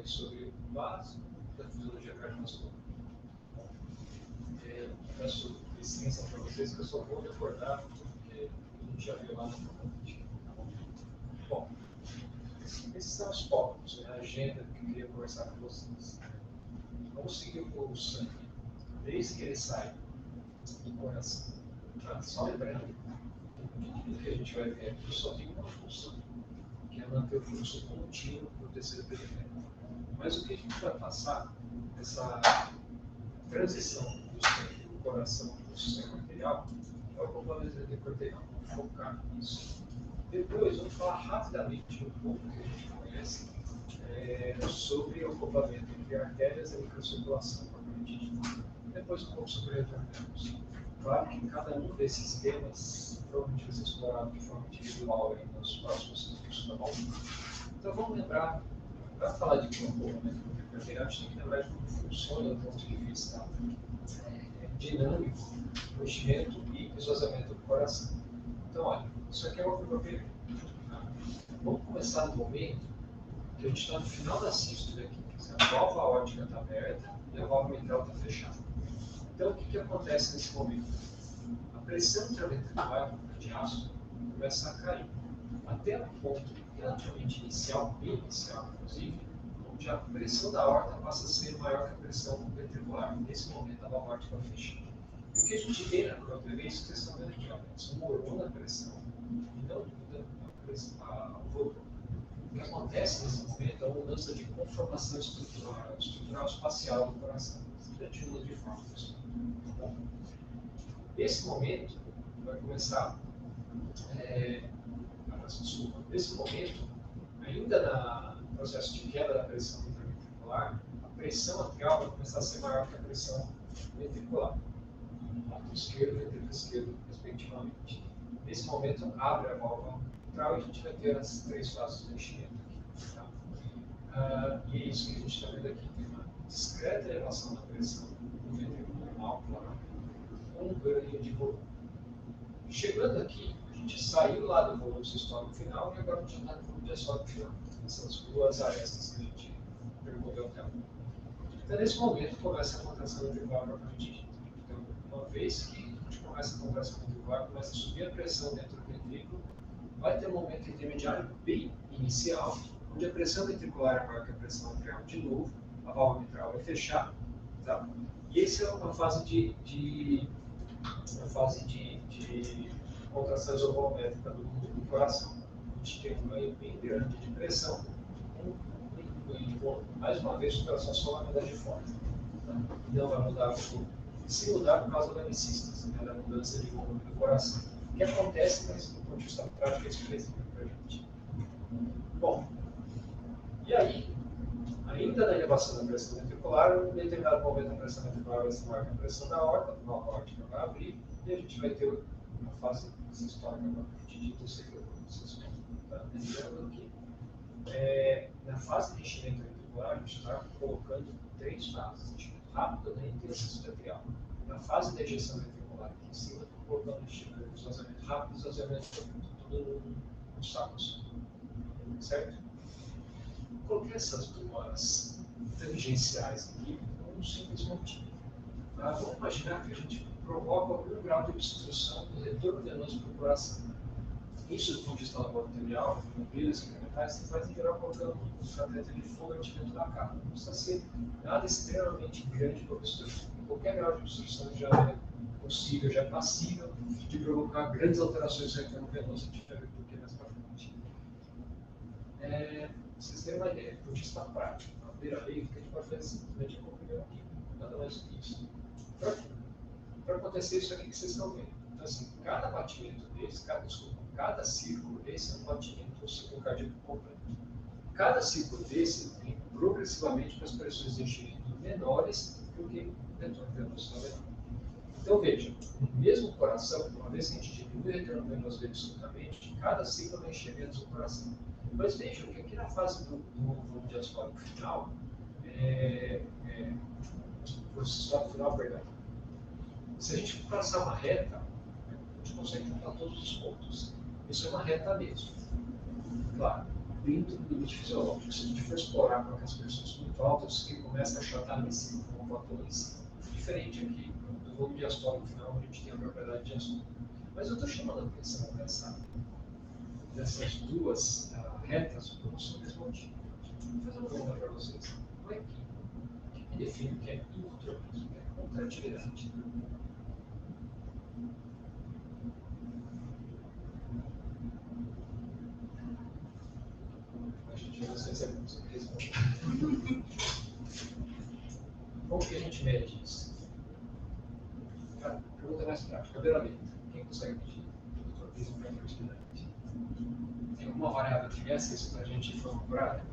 aqui sobre o básico da fisiologia cardiovascular. Peço licença para vocês que eu só vou recordar, porque a gente já viu lá na frente. Bom, esses são os tópicos, a agenda que eu queria conversar com vocês. Vamos seguir o fluxo do sangue, desde que ele sai do coração. Só lembrando, tudo que a gente vai ver aqui só tem uma função, que é manter o fluxo contínuo para o tecido periférico. Mas o que a gente vai passar, essa transição do sangue do coração para o sistema arterial, é o acoplamento intercortecal. Vamos focar nisso. Depois, vamos falar rapidamente um pouco que a gente conhece sobre o acoplamento entre artérias e microcirculação, propriamente dito. Depois, um pouco sobre retornos. Claro que cada um desses temas provavelmente vai ser explorado de forma individual nos próximos cursos, tá bom? Então, vamos lembrar, para falar de acoplamento intercortecal, a gente tem que lembrar de como funciona do ponto de vista dinâmico, enchimento e esvaziamento do coração. Então, olha, isso aqui é uma curva perfeita. Vamos começar no momento que a gente está no final da sístole aqui. A válvula aórtica está aberta e a válvula mitral está fechada. Então, o que acontece nesse momento? A pressão intraventricular de ácido começa a cair. Até um ponto relativamente inicial, bem inicial, inclusive, onde a pressão da aorta passa a ser maior que a pressão ventricular. Nesse momento, a válvula aórtica está fechada. E o que a gente vê na curva é isso que vocês estão vendo aqui, isso morou na pressão e não muda o volume. O que acontece nesse momento é uma mudança de conformação estrutural espacial do coração. Simplesmente muda de forma. Nesse momento, vai começar. Nesse momento, ainda no processo de queda da pressão intraventricular, a pressão atrial vai começar a ser maior que a pressão ventricular. Lado esquerdo e ventrículo esquerdo, respectivamente. Nesse momento, abre a válvula mitral e a gente vai ter as três fases do enchimento aqui. Tá? E é isso que a gente está vendo aqui. Tem uma discreta elevação da pressão no ventrículo normal, claro, com um ganho de volume. Chegando aqui, a gente saiu lá do volume sistólico final e agora a gente está no volume diastólico final. Essas duas arestas que a gente percorreu até agora. Então, nesse momento, começa a contração ventricular propriamente dita. Então, uma vez que a gente começa a contração ventricular, começa a subir a pressão dentro do ventrículo, vai ter um momento intermediário bem inicial, onde a pressão ventricular é maior que a pressão atrial de novo, a válvula mitral vai fechar, tá? E essa é uma fase de contração isovolumétrica do coração. A gente tem um ganho bem grande de pressão, um ganho de volume. Mais uma vez, o coração só vai mudar de forma. Tá? Não vai mudar o volume. Se mudar por causa da necissitação, da mudança de volume do coração. O que acontece, mas do ponto de vista prático, é desprezível para a gente. Bom, e aí, ainda na elevação da pressão ventricular, em determinado momento a pressão ventricular vai ser maior que a pressão da aorta, a válvula aórtica vai abrir, e a gente vai ter uma fase sistólica propriamente dita, eu sei que vocês estão lembrando aqui. Na fase de enchimento ventricular, a gente está colocando três fases: enchimento rápido, lento e assistencial. Na fase de ejeção ventricular, aqui em cima, estou colocando esvaziamento rápido e esvaziamento lento, tudo num saco só. Certo? Coloquei essas duas tangenciais aqui por um simples motivo. Vamos imaginar que a gente provoca algum grau de obstrução do retorno venoso para o coração. Isso, do ponto de vista laboratorial, com brilhos incrementais, você faz em geral colocando um cateter de fogo dentro da capa. Não precisa ser nada extremamente grande para obstruir. Qualquer grau de obstrução já é possível, já é passível de provocar grandes alterações no retorno venoso, diferente do que mais para frente. Vocês terem uma ideia, do ponto de vista prático, a beira-lei, o que a gente pode fazer simplesmente é comprimir aqui, nada mais do que isso. Para acontecer isso aqui que vocês estão vendo. Então, assim, cada batimento desse, cada círculo desse é um batimento do ciclo cardíaco completo. Cada círculo desse vem progressivamente com as pressões de enchimento menores do que o retorno venoso está menor. Então, veja, no mesmo coração, uma vez que a gente diminui o retorno venoso absolutamente, cada ciclo vai encher menos o coração. Mas vejam que aqui na fase do volume diastólico final, se a gente traçar uma reta, a gente consegue juntar todos os pontos. Isso é uma reta mesmo. Claro, dentro do limite fisiológico. Se a gente for explorar com aquelas pressões muito altas, que começa a achatar lá em cima, como um fator lá em cima. Diferente aqui do volume diastólico final, onde a gente tem a propriedade diastólica. Mas eu estou chamando a atenção dessas duas retas por um simples motivo. Vou fazer uma pergunta para vocês. Não é que define o que é hipotropismo, que é contratividade. A gente não sei se é bom você responder. Como que a gente mede isso? Cara, pergunta mais prática. Cabelamento. Quem consegue medir hipotropismo para fertilidade? Tem alguma variável que meça isso para a gente procurar?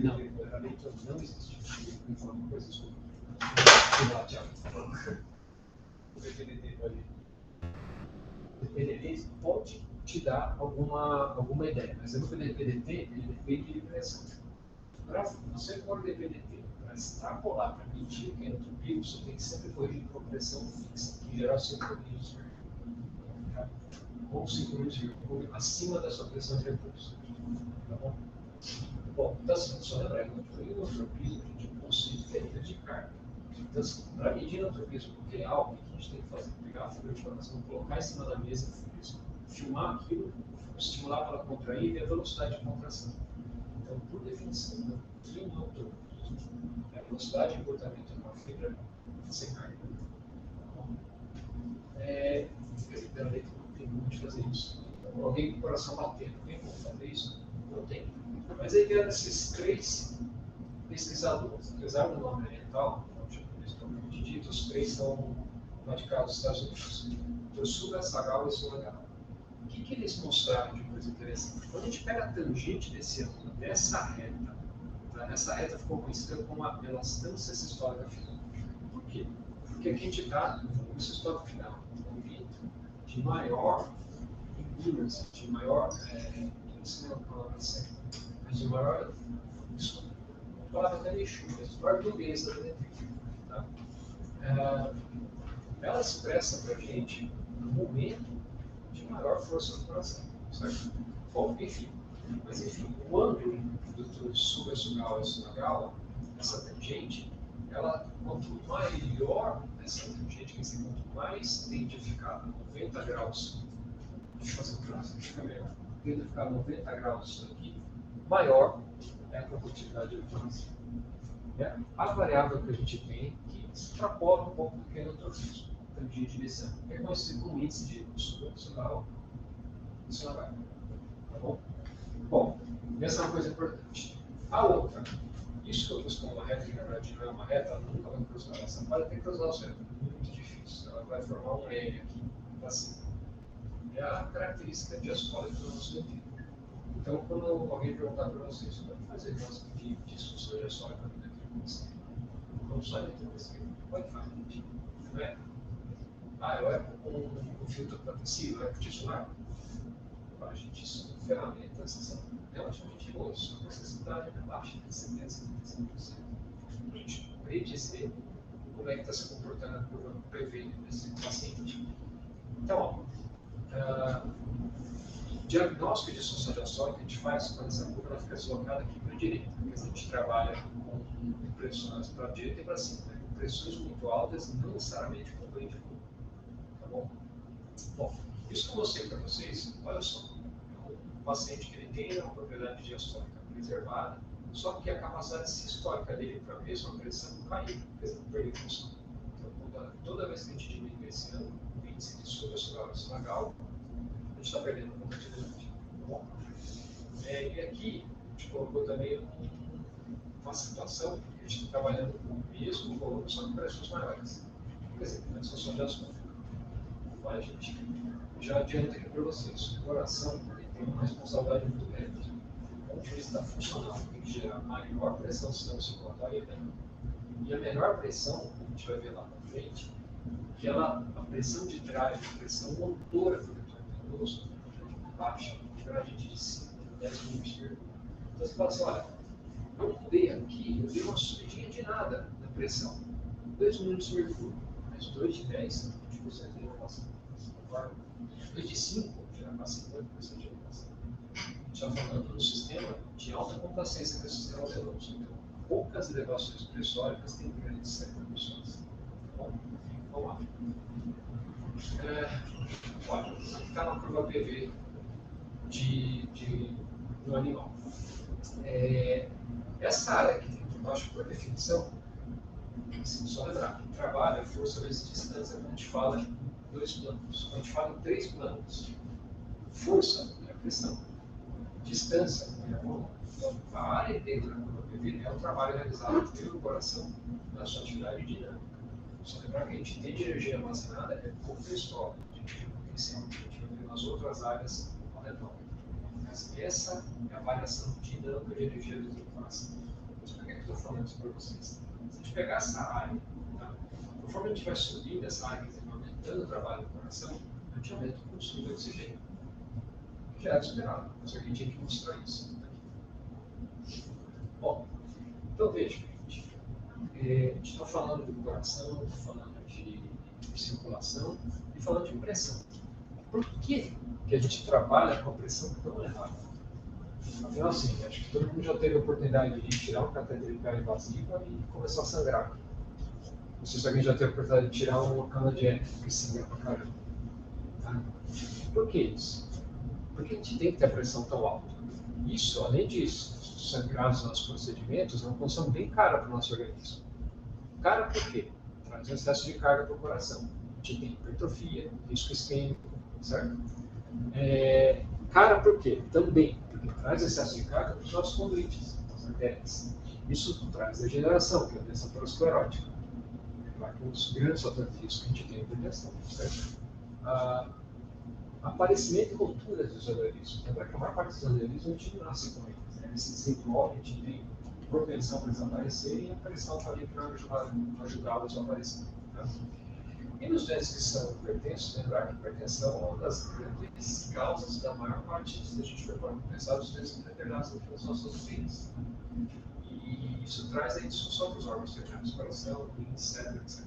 Não, cabelamento não existe. Me fala uma coisa, desculpa. Cuidado, Thiago. O DPDT pode. O DPDT pode te dar alguma ideia, mas o DPDT ele depende de pressão. Para você pôr o DPDT para extrapolar, para medir o que é entropia, você tem que sempre corrigir por pressão fixa, que em geral 5 milímetros por mercúrio. Ou 5 milímetros por mercúrio acima da sua pressão de recurso. Tá bom? Bom, então assim, só lembrar que o inotropismo a gente possui diferente de carga. Então, assim, para medir inotropismo real, o que a gente tem que fazer? Pegar a figura de formação, colocar em cima da mesa, filmar aquilo, estimular para contrair e ver a velocidade de contração. Então, por definição, o que é um inotropismo? É a velocidade de encurtamento de uma fibra sem carga. Primeiramente, não tem como de fazer isso. Então, alguém com o coração batendo, tem como fazer isso? Não tem. Mas aí vieram esses 3 pesquisadores, apesar do nome oriental, propriamente dito, os 3 são radicados nos Estados Unidos. Tosuga, Sagawa e Sulagawa. O que eles mostraram de coisa interessante? Quando a gente pega a tangente desse ângulo, dessa reta, tá? Essa reta ficou conhecida como a elastância sistólica final. Por quê? Porque aqui a gente está no volume sistólico final, um ambiente de maior endurance, de maior, não sei a palavra certa, mas de maior, isso, uma palavra até meio chuva, mas maior dureza da eletricidade. Tá? Ela expressa para a gente no momento de maior força do coração, certo? Bom, enfim, mas enfim, o ângulo do Suga-Sugawa e Sulagawa, essa tangente, ela, quanto maior essa tangente, quer dizer, quanto mais tende a ficar 90 graus, deixa eu fazer um traço, deixa eu ver, tende a ficar 90 graus isso aqui, maior é a condutividade do coração. A variável que a gente tem que extrapola um pouco do que é inotropismo, tangente desse ângulo, é conhecido como índice de Suga-Sugawa e Sulagawa. Tá bom? Bom, essa é uma coisa importante. A outra, isso que eu pus como uma reta, que na verdade não é uma reta, ela nunca vai cruzar. Essa vai ter que cruzar o centro, é muito difícil. Ela vai formar um L aqui, para cima. É a característica diastólica do nosso dentro. Então, quando alguém perguntar para vocês, como fazer nossa de disfunção diastólica dentro de você? Como só dentro de você? Pode fazer, não é? Eu é com filtro proteção, é com tisular. A gente são ferramentas são relativamente boas, a necessidade é baixa, de 70%, 75%. A gente predizer como é que está se comportando a curva PV desse paciente. Então, diagnóstico de disfunção diastólica a gente faz quando essa curva ela fica deslocada aqui para a direita, porque a gente trabalha com pressões para a direita e para cima. Né? Pressões muito altas não necessariamente com ganho de curva. Tá bom? Bom, isso que eu mostrei para vocês, olha só. Um paciente que ele tem uma propriedade diastólica preservada, só que a capacidade sistólica dele para a mesma pressão caiu, quer dizer, perdeu função. Então, toda vez que a gente diminui esse ângulo, o índice de Suga-Sugawa e Sulagawa, a gente está perdendo a compatibilidade. Tá bom? E aqui, a gente colocou também uma situação que a gente está trabalhando com o mesmo volume, só que pressões maiores. Quer dizer, a disfunção diastólica. Olha, gente, já adianto aqui para vocês, o coração tem uma responsabilidade muito grande. Do ponto de vista funcional, tem que gerar maior pressão no sistema circulatório e a menor pressão, a gente vai ver lá na frente, que a pressão de drive, a pressão motora do retorno venoso, baixa, gradiente de 5, 10 mm. Então você fala assim, olha, eu mudei aqui, eu dei uma subidinha de nada na pressão, 2 mm de mercúrio, mas 2 de 10, 20% de elevação. 2 de 5 já passa 50% de elevação. já falando do sistema de alta complacência que é o sistema venoso. Então, poucas elevações pressóricas têm grandes repercussões. Bom, vamos lá. Olha, está na curva PV do animal. Essa área aqui dentro, baixo, por definição, assim, só lembrar que trabalho é força vezes distância quando a gente fala em dois planos. Quando a gente fala em três planos, força é a pressão, distância é a volume. Então, a área dentro da curva PV é o trabalho realizado pelo coração na sua atividade dinâmica. Só lembrar que a gente tem de energia armazenada é pouco história, a gente vai ver nas outras áreas ao redor. Mas essa é a variação dinâmica de energia do coração. Então, por que eu estou falando isso para vocês? Se a gente pegar essa área, tá? Conforme a gente vai subindo essa área, aumentando o trabalho do coração, a gente aumenta o consumo de oxigênio. Já era esperado, mas a gente tinha que mostrar isso. Bom, então veja, gente. A gente está falando do coração, está falando de circulação e falando de pressão. Por que a gente trabalha com a pressão tão elevada? Afinal, assim, acho que todo mundo já teve a oportunidade de tirar um catéter de invasiva e começar a sangrar. Não sei se alguém já teve a oportunidade de tirar uma cana de éter que sangra pra caramba. Tá? Por que isso? Por que a gente tem que ter a pressão tão alta? Isso, além de sangrar os nossos procedimentos, é uma função bem cara para o nosso organismo. Cara por quê? Traz um excesso de carga para o coração. A gente tem hipertrofia, risco isquêmico, certo? Cara por quê? Também, porque traz excesso de carga para os nossos condrites, as artérias. Isso traz degeneração, que é a doença aterosclerótica. Vai com os grandes fatores de risco que a gente tem na prevenção, certo? Aparecimento e ruptura dos aneurismos. Lembra que a maior parte dos aneurismos a gente não nasce com eles. Né? Eles se desenvolvem, a gente tem propensão para eles aparecerem e a pressão está ali para ajudá-los a aparecer. Tá? E nos doentes que são hipertensos, lembrar que a hipertensão é uma das grandes causas da maior parte, se a gente for pensar, dos doentes indeterminados das nossas vidas. E isso traz a disfunção para os órgãos internos, coração, rins, etc.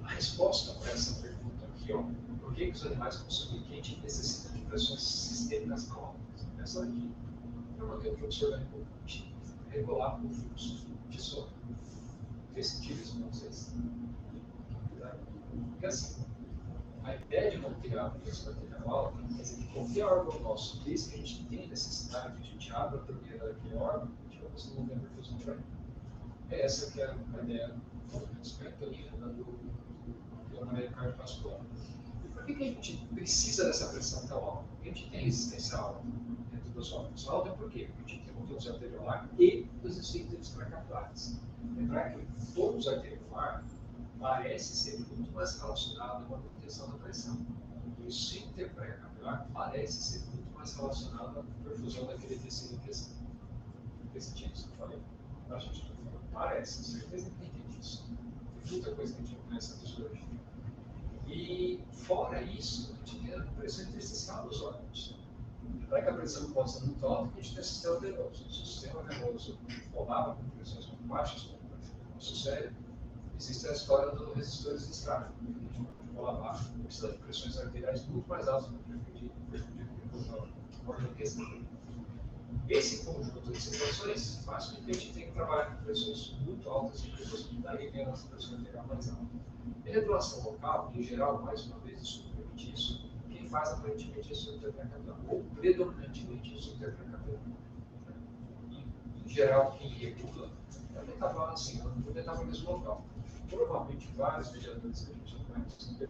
A resposta para essa pergunta aqui, ó, por que os animais consomem quente necessitam de pressões sistêmicas tão altas? Essa aqui é uma que o fluxo orgânico regular o fluxo de sono. Fez sentido isso para vocês? Porque assim, a ideia de manter a pressão arterial alta quer dizer que qualquer órgão nosso, desde que a gente tem necessidade, a gente abre a torneira daquele órgão, a gente vai conseguir mover a perfusão para ele. É essa que é a ideia do movimento da maneira cardiovascular. E por que a gente precisa dessa pressão tão alta? Porque a gente tem resistência alta dentro dos órgãos. Alta por quê? Porque a gente tem o fluxo arteriolar e os esfíncteres supracapulares. Lembrar que o fluxo arteriolar parece ser muito mais relacionado com a manutenção da pressão. O esfíncter pré-capilar parece ser muito mais relacionado à perfusão daquele tecido em questão. Fez sentido isso que eu falei? A gente está falando, parece, certeza que entende isso. Tem muita coisa que a gente não conhece na fisiologia. E, fora isso, a gente tem a pressão intersticial dos órgãos. Para que a pressão possa ser muito alta, a gente tem o sistema venoso. O sistema venoso rolava com pressões muito baixas, como por exemplo no nosso cérebro. Existe a história dos resistores de estágio. A gente pode rolar baixo, precisa de pressões arteriais muito mais altas do que o órgão em questão. Esse conjunto de situações faz com que a gente tenha que trabalhar com pressões muito altas e pessoas que daí vem a nossa pressão arterial mais alta. Em regulação local, em geral, mais uma vez, isso permite isso, quem faz aparentemente isso é o interprecapilar, ou predominantemente isso é o interprecapilar. Em geral, quem regula é o metabolismo, assim, o metabolismo local. Provavelmente vários mediadores que a gente conhece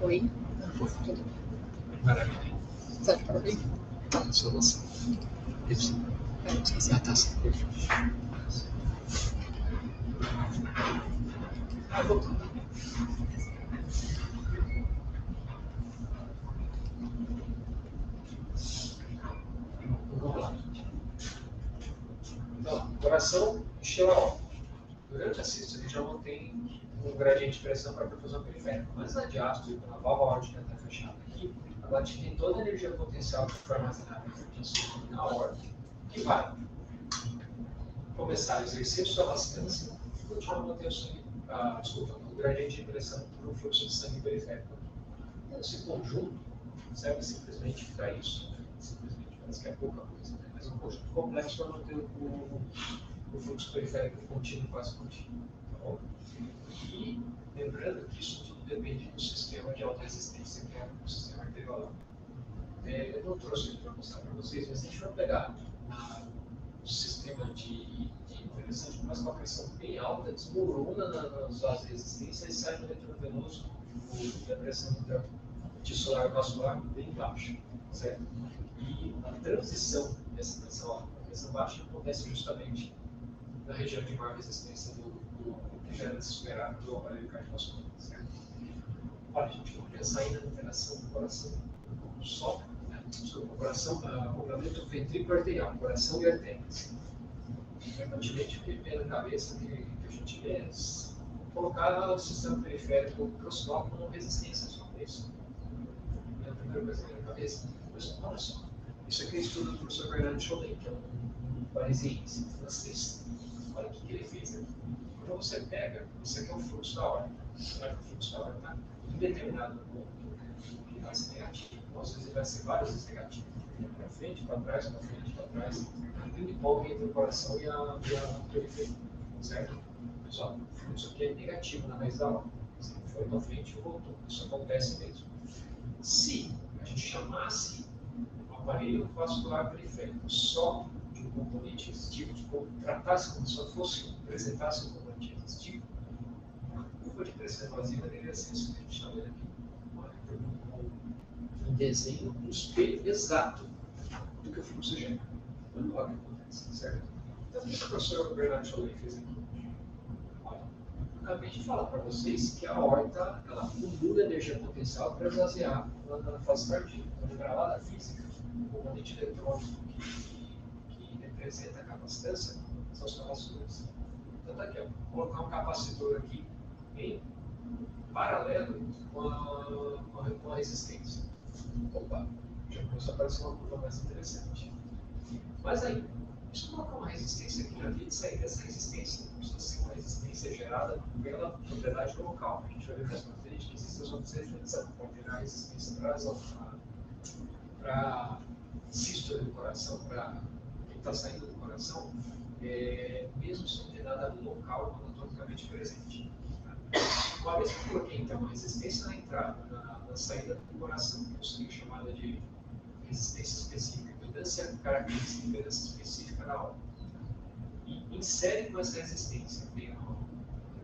Oi? Foi. Tudo bem. Maravilha. Tá para ouvir? Tá, só você. Isso. Ah, tá. Voltando. Vamos lá. Então, coração encheu a órbita. Durante a sístole, já não tem um gradiente de pressão para a perfusão periférica. Mas na diástole, quando a válvula aórtica está fechada aqui, ela tem toda a energia potencial que foi armazenada na aorta, que vai começar a exercer sua elastância e continuar a manter o gradiente de pressão para o fluxo de sangue periférico. Então, esse conjunto serve simplesmente para isso. Simplesmente, parece que é pouca coisa, né? Mas um conjunto complexo para manter o fluxo periférico contínuo, quase contínuo. Tá bom? E lembrando que isso tudo depende do sistema de alta resistência, que é o sistema arteriolar. Eu não trouxe aqui para mostrar para vocês, mas se a gente for pegar o sistema de pressão, de começa com uma pressão bem alta, desmorona nas vasos de resistência e sai no retrovenoso e a pressão tissular vascular bem baixa, certo? E a transição dessa pressão alta para pressão baixa acontece justamente na região de maior resistência que gera superar do aparelho cardiovascular, certo? Olha, a gente vai pensar ainda na interação do coração só, né? Sobre o coração, acoplamento ventrículo arterial, coração e artérias. Frequentemente, o que vem na cabeça que a gente vê é colocar o sistema periférico proximal como resistência, só isso. É a primeira coisa que vem na cabeça. Mas olha só, isso aqui é estudo do professor Bernard Chollet, que é um parisiense, francês. Olha o que ele fez aqui. Quando você pega, isso aqui é o fluxo da horta. O fluxo da horta está em determinado ponto, ele vai ser negativo. Então, às vezes ele vai ser várias vezes negativo. Para frente, para trás, para frente, para trás. Ping-pong entre o coração e a periferia. Certo? Só o fluxo aqui é negativo na raiz da horta. Se foi para frente, voltou. Isso acontece mesmo. Se a gente chamasse o aparelho vascular periférico só de um componente resistivo, tratasse como se fosse, apresentasse um componente resistivo, a curva de pressão invasiva deveria ser isso que a gente está vendo aqui. Um desenho, um espelho exato do que o fluxo gera. Olha o que acontece, certo? Então, o que o professor Bernard Chollet fez aqui? Olha, acabei de falar para vocês que a aorta ela acumula energia potencial para esvaziar na fase cardíaca. Então, lembrar lá da física, o componente eletrônico que representa a capacitância são os capacitores. Então, tá aqui, ó, vou colocar um capacitor aqui em paralelo com a resistência. Opa, já começou a aparecer uma curva mais interessante. Mas aí, deixa eu colocar uma resistência aqui na via de sair dessa resistência. Precisa ser uma resistência gerada pela propriedade local. A gente vai ver mais para frente que existem as outras referências que podem gerar resistência para sístole do coração, para quem está saindo do coração, mesmo sem ter nada local anatomicamente presente. Uma vez que eu coloquei então uma resistência na entrada, na saída do coração, que seria chamada de resistência específica, impedância característica, impedância específica na aorta. E insere com essa resistência, tem a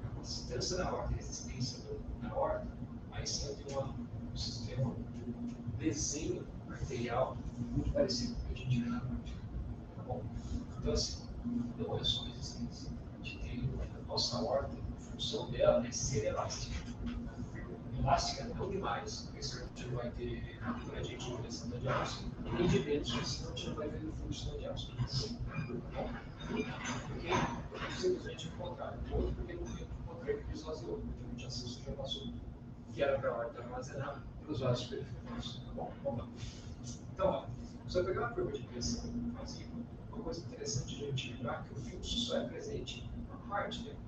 capacitância da aorta, a resistência da aorta, aí sim eu tenho um sistema, um desenho arterial muito parecido com o que a gente vê na prática. Tá bom? Então, assim, não é só resistência. A gente tem a nossa aorta, a função dela é ser elástica. Elástica não demais, porque senão a gente não vai ter gradiente de pressão da diástole, e nem de menos, porque senão a gente não vai ver o fluxo da diástole. Porque simplesmente o contrário. Outro porque não tem o contrário que esvaziou, porque a gente assiste já passou, que era para a horta armazenar para os vasos periféricos. Tá bom? Vamos lá. Então, ó, se eu pegar uma curva de pressão vazia, uma coisa interessante de a gente lembrar que o fluxo só é presente na parte dele.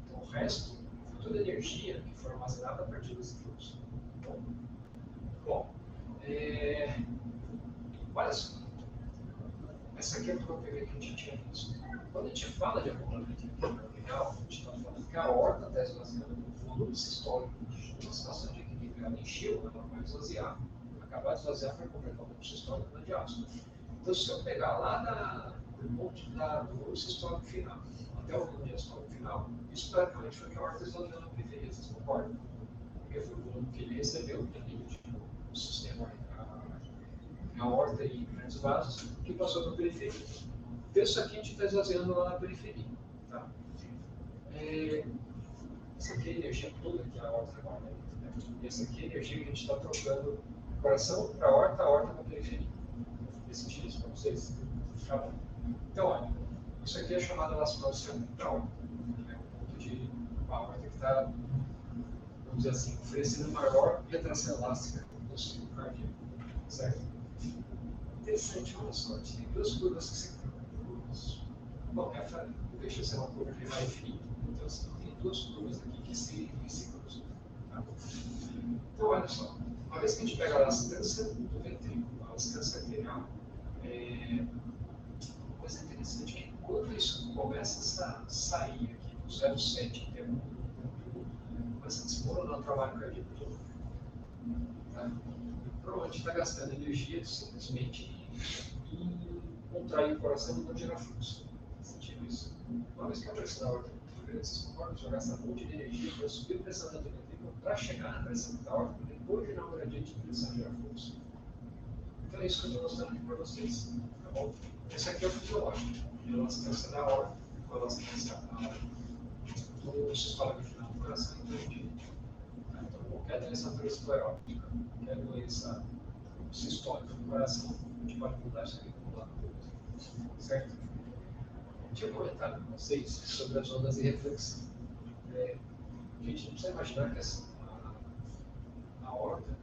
Então, o resto, toda a energia que for armazenada a partir desse fluxo. Bom, olha só. Essa aqui é a curva que a gente tinha visto. Quando a gente fala de acoplamento arterial, a gente está falando que a aorta está esvaziando o volume sistólico. Uma situação de equilíbrio, ela encheu, ela vai esvaziar. Acabar de esvaziar vai converter o volume sistólico na diástole. Então, se eu pegar lá do ponto do volume sistólico final até o volume diastólico final, isso praticamente foi o que a aorta esvaziou na periferia, vocês concordam? porque foi o volume que ele recebeu, o sistema, a aorta e grandes vasos, que passou para a periferia. Então, isso aqui a gente está esvaziando lá na periferia. Tá? Essa aqui é a energia toda que a aorta guarda. Né? E essa aqui é a energia que a gente está trocando do coração para a aorta para a periferia. Faz sentido isso para vocês? Tá bom. Então, olha, isso aqui é chamada elastose central. É um ponto de uma aorta que está, vamos dizer assim, oferecendo maior retração elástica do ciclo cardíaco. Certo? Interessante, olha só, tem duas curvas que se cruzam. Bom, essa deixa ser uma curva que vai infinita. Então, assim, tem duas curvas aqui que se cruzam. Tá? Então, olha só, uma vez que a gente pega a elastância do ventrículo, a elastância arterial, uma coisa interessante é que quando isso começa a sair aqui do 0,7 até 1, começa a desmoronar o trabalho cardíaco todo. Tá? Provavelmente está gastando energia simplesmente em contrair o coração e não gerar fluxo. Faz sentido isso? Uma vez que a pressão da aorta é muito grande, vocês concordam que já gasta um monte de energia para subir a pressão da ventrícula para chegar na pressão da aorta, para depois gerar um gradiente de pressão e gerar fluxo. Então é isso que eu estou mostrando aqui para vocês. Tá bom? Esse aqui é o fisiológico, a elastância da aorta, com a elastância do sistema final do coração e do ventrículo. Então, qualquer doença aterosclerótica, qualquer doença sistólica do coração, a gente pode mudar isso aqui como lado. Certo? Eu tinha comentado com vocês sobre as ondas de reflexão. A gente não precisa imaginar que a aorta,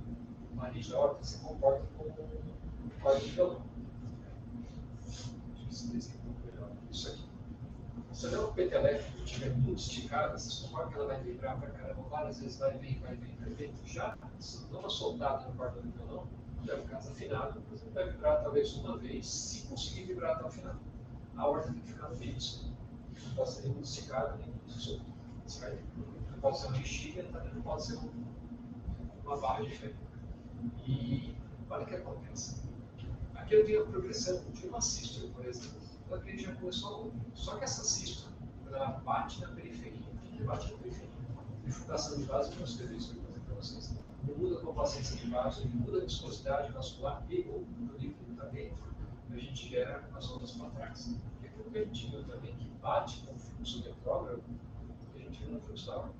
o nariz da aorta, se comporta como um corte de violão. Deixa eu ver se melhor. Isso aqui. Se eu der um peteleco que estiver muito esticado, vocês concordam que ela vai vibrar para caramba, várias vezes vai vir. Já, se não uma soldada no corda do violão, vai ficar desafinado, você vai vibrar talvez uma vez, se conseguir vibrar até o final. A aorta tem que ficar no meio disso. Não pode ser nem muito esticada, nem muito solta. Certo? Não pode ser uma bexiga, também não pode ser uma barra de ferro. E olha o que acontece. Aqui eu tenho a progressão de uma sístole, por exemplo. Então aqui já começou a ouvir. Só que essa sístole, quando ela bate na periferia, o que bate na periferia? Bifurcação de vaso, eu escrevi isso para vocês. Muda a complacência de vaso, muda a viscosidade vascular e o líquido está dentro, a gente gera as ondas para trás. E aquilo que a gente viu também, que bate com o fluxo retrógrado, que a gente viu no fluxo da aorta.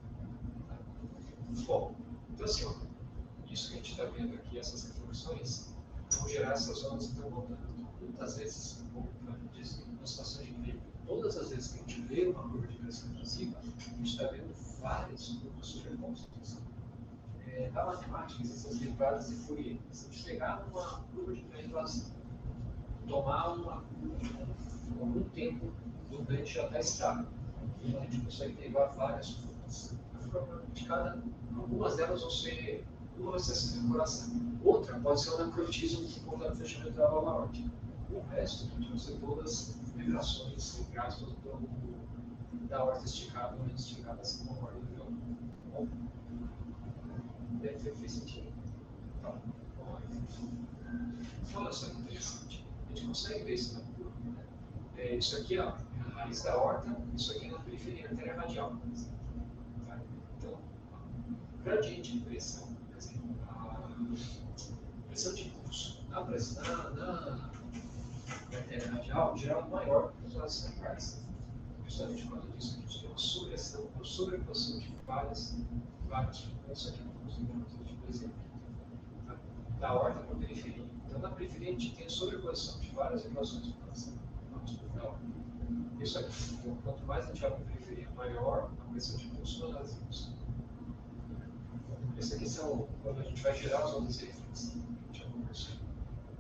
Bom, então assim, ó, isso que a gente está vendo aqui, essas reflexões, vão gerar essas ondas que estão voltando. Muitas vezes, como eu disse, numa situação de equilíbrio, todas as vezes que a gente vê uma curva de pressão invasiva, a gente está vendo várias curvas superpostas. Da matemática, existem as derivadas de Fourier. Se a gente pegar uma curva de invasão, tomar algum tempo do ganho já está estável, então a gente consegue derivar várias curvas. Algumas delas vão ser uma vai ser assim no coração, outra pode ser um necrotismo que conta no fechamento da válvula aórtica. O resto vão ser todas vibrações e gastos da aorta esticada ou menos esticada, assim como a aorta do violão. Bom, deve ter feito sentido. Tá. Olha só que interessante. A gente consegue ver isso na curva. Né? Isso aqui ó, é a raiz da aorta, isso aqui é na periferia artéria radial. Tá? Então, gradiente de pressão, por exemplo, a pressão de impulso na artéria radial, em geral, maior que os vasos centrais. Justamente por causa disso, a gente tem uma sobreposição de várias frequências de impulso, por exemplo, da aorta para a periferia. Então, na periferia, a gente tem a sobreposição de várias vibrações de coração. Isso aqui, então, quanto mais a gente vai para a periferia, maior a pressão de impulso nas vírus. Esse aqui são quando a gente vai gerar as ondas reflexivas.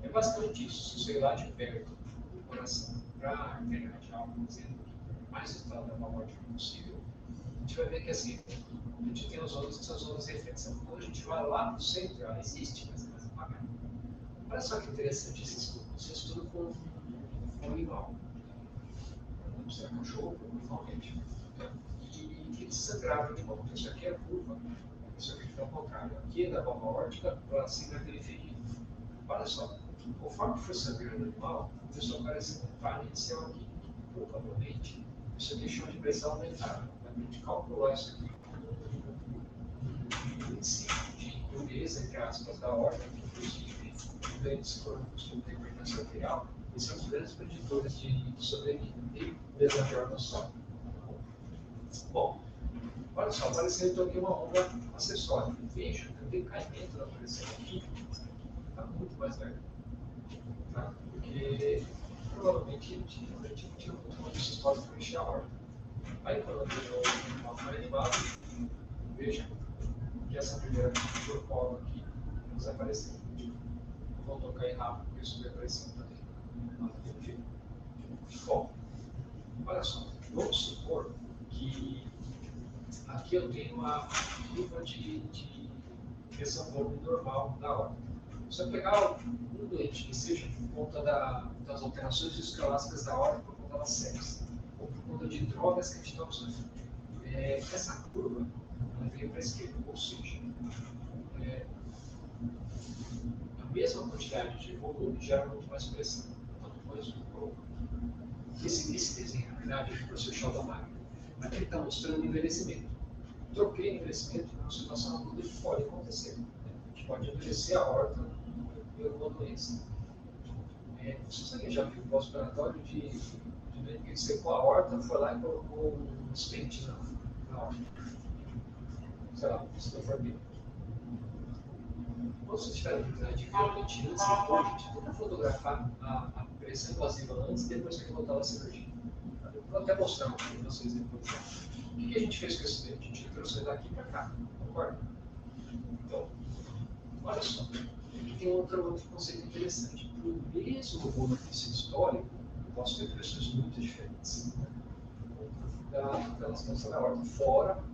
É basicamente isso. Se você ir lá de perto do coração para a artéria radial, por exemplo, mais estado da válvula aórtica possível, a gente vai ver que assim, a gente tem as ondas que são as ondas de reflexão. Quando a gente vai lá para o centro, ela existe, mas é mais devagar. Olha só que interessante esse estudo. Esse estudo com um animal. Não sei, cachorro, provavelmente. E que eles sangravam de mão. Isso aqui é a curva. Isso aqui é o contrário. Aqui é da válvula aórtica para cima da periferia. Olha só, conforme foi sangrando o animal, começou a aparecer um vale inicial aqui. Provavelmente, isso aqui chama de pressão aumentada. A gente calculou isso aqui. princípio de impureza, entre aspas, da ordem, que inclusive grandes corpos de hipertensão arterial, eles são os grandes preditores de sobrevida e lesão de órgão só. Bom, olha só, apareceu então aqui uma onda acessória. Veja que o decaimento da pressão aqui está muito mais leve. Tá? Porque provavelmente ele tinha uma sistose para encher a horta. Aí quando eu tenho uma mais animada, veja que essa primeira curva aqui desapareceu. Vou tocar em rápido porque isso vai aparecer também. Bom, olha só, vamos supor que aqui eu tenho uma curva de pressão volume normal da horta. Se eu pegar um doente que seja por conta das alterações escolásticas da horta por conta das sepsis, ou por conta de drogas que a gente está usando, essa curva ela veio para a esquerda, ou seja, a mesma quantidade de volume gera muito mais pressão. Então, esse desenho, na verdade, é o professor Sheldon Mayer. Aqui ele está mostrando o envelhecimento. Troquei o envelhecimento numa situação onde ele pode acontecer. A gente pode envelhecer a horta por alguma doença. Você já viu o pós-operatório de doente que secou a horta, foi lá e colocou um stent na horta. Sei lá, se não for bem. Quando você estiver na de violentina, você tenta fotografar a pressão invasiva antes e depois que voltar a cirurgia. Eu vou até mostrar para vocês depois. O que a gente fez com esse dente? A gente trouxe ele daqui para cá, concorda? Então, olha só. Aqui tem outro conceito interessante. Para o mesmo volume histórico, eu posso ter pressões muito diferentes. Da expansão da horta, fora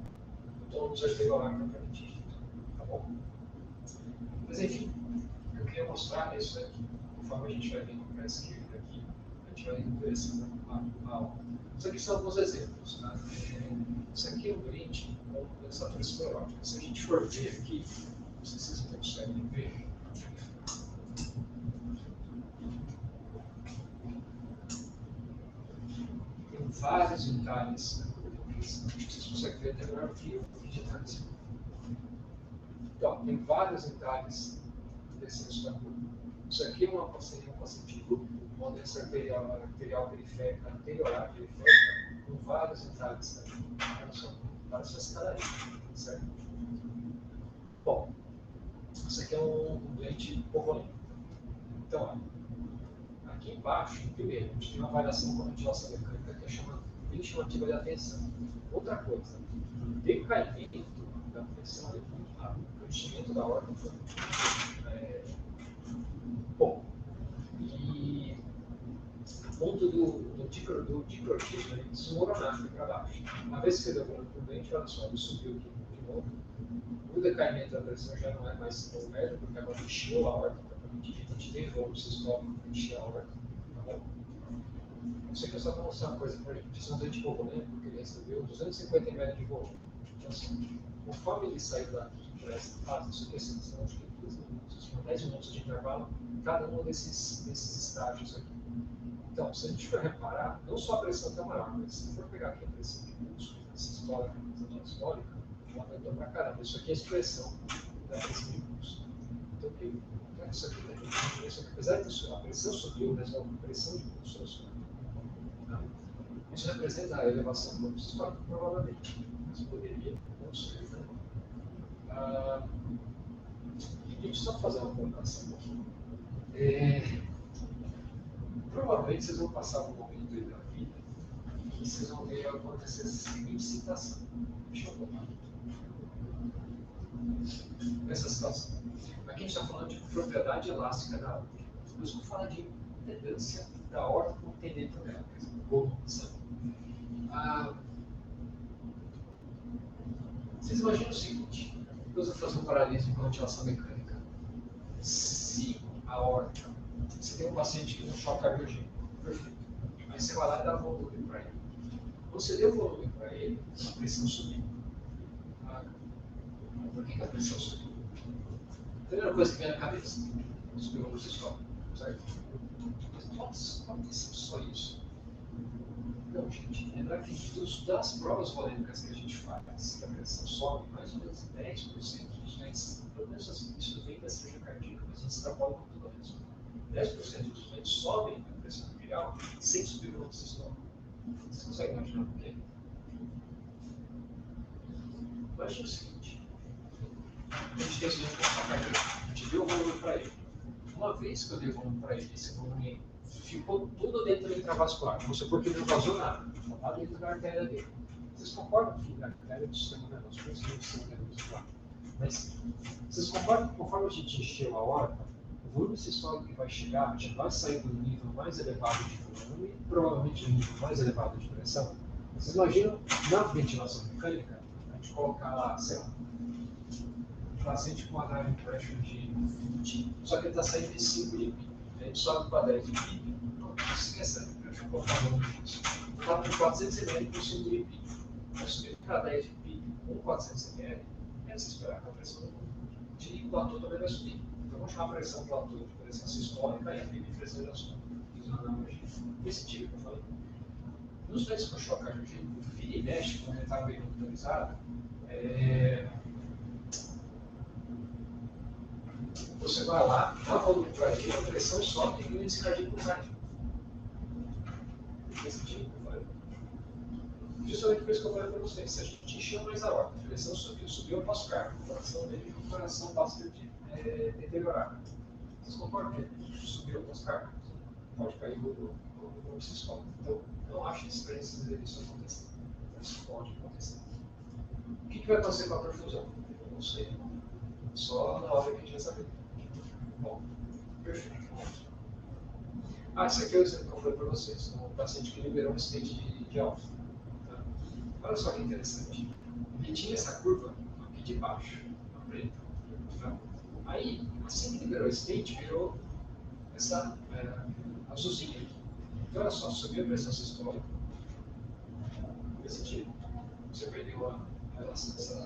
o tônus arteriolar propriamente dito. Tá bom? Mas enfim, eu queria mostrar isso aqui. Conforme a gente vai vindo para a esquerda aqui, a gente vai endurecendo a aula. Isso aqui são alguns exemplos. Tá? Isso aqui é um doente com doença esclerótica. Se a gente for ver aqui, não sei se vocês conseguem ver. Tem vários detalhes na curva. Não sei se vocês conseguem ver até melhor que eu, porque já está nesse. Então, tem vários detalhes descendo da curva. Isso aqui é um paciente grupo, uma doença arterial periférica, anteriorar periférica, com vários detalhes também. Olha só, várias suas escadaria, certo? Bom, isso aqui é um doente hipovolêmico. Então, olha, aqui embaixo, primeiro, a gente tem uma variação com a ventilação mecânica que é bem chamativa de atenção. Outra coisa, o decaimento da pressão, o enchimento da horta foi bom. E a ponto do dicrotismo ele desmoronar aqui para baixo. Uma vez que ele deu para o dente, olha só, ele subiu aqui de novo. O decaimento da pressão já não é mais tão médio, porque agora encheu a horta, propriamente dito, a gente tem volume sistólico para encher a horta. Tá bom? Isso aqui é só para mostrar uma coisa para a gente. Isso é um dente hipovolêmico, porque ele recebeu 250 ml de volume. Então, assim, conforme ele sair daqui para essa fase, isso aqui são acho que 15 minutos, são 10 minutos de intervalo, cada um desses estágios aqui. Então, se a gente for reparar, não só a pressão está maior, mas se for pegar aqui a pressão de pulso, essa histórica, a histórica, ela aumentou pra caramba. Isso aqui é a expressão da pressão de pulso. Então, isso aqui também. Apesar de a pressão subiu, mas a pressão de pulso não subiu. Isso representa a elevação do pulso histórico, provavelmente. Mas poderia não subir também. Deixa eu só fazer uma comparação aqui. Provavelmente vocês vão passar um momento aí da vida e vocês vão ver acontecer a seguinte situação. Deixa eu colocar essa situação. Aqui a gente está falando de propriedade elástica da horta. Depois vamos falar de impedância da horta com o tendente dela, quer dizer, corrupção. Vocês imaginam o seguinte: depois eu vou fazer um paralelismo com a ventilação mecânica. Se a horta, você tem um paciente que tem um choque cardiogênico, perfeito. Aí você vai lá e dá volume para ele. Quando você deu volume para ele, a pressão subiu. Por que a pressão subiu? A primeira coisa que vem na cabeça, subiu o sistema, certo? Mas pode ser só isso. Não, gente, lembrar que das provas polêmicas que a gente faz, que a pressão sobe, mais ou menos 10% dos doentes, pelo menos assim, isso vem da cirurgia cardíaca, mas a gente extrapola com tudo isso. 10% dos doentes sobem a pressão arterial sem subir o volume sistólico. Você consegue imaginar por quê? Imagina o seguinte: a gente tem esse volume cardíaco, a gente deu o volume para ele. Uma vez que eu dei o volume para ele, esse volume ficou tudo dentro do intravascular. Vamos supor que ele não vazou nada, só está dentro da artéria dele. Vocês concordam que a artéria do sistema nervoso, principalmente do sistema nervoso muscular, mas vocês concordam que conforme a gente encheu a aorta, o volume sistólico que vai chegar já vai sair do nível mais elevado de volume, provavelmente do nível mais elevado de pressão? Vocês imaginam, na ventilação mecânica, a gente colocar lá, sei lá, um paciente com alarme pressure de 20, só que ele está saindo de 5 de PIB. A gente sobe para 10 de PIB, não esqueça, deixa eu colocar o nome disso. Está com 400 ml por 5 de PIB. Vai subir para 10 de PIB com 400 ml, é se esperar que a pressão de platô também vai subir. Então vamos chamar a pressão platô de pressão sistólica e a PIB de pressão já sobe. Esse tipo que eu falei. Nos doentes com choque cardíaco, vira e mexe, quando ele está bem monitorizado, você vai lá, dá volume para ele, a pressão sobe e o índice cardíaco cai. Esse tipo que eu falei. Justamente por isso que eu falei para vocês, se a gente encheu mais a horta, a pressão subiu o pós-cardio, o coração dele, o coração bastante deteriorado. Vocês concordam que subiu o pós-cardio? Pode cair o sistólico. Então, não acho estranho isso acontecer. Isso pode acontecer. O que vai acontecer com a perfusão? Eu não sei. Só na hora que a gente vai saber. Bom, perfeito. Esse aqui é o exemplo que eu falei para vocês. Um paciente que liberou um state de alfa. Tá? Olha só que interessante. Ele tinha essa curva aqui de baixo, a preta. Tá? Aí, assim que liberou o state, virou essa azulzinha aqui. Então, olha só, subiu a pressão sistólica. Desse tipo. Você perdeu a elastância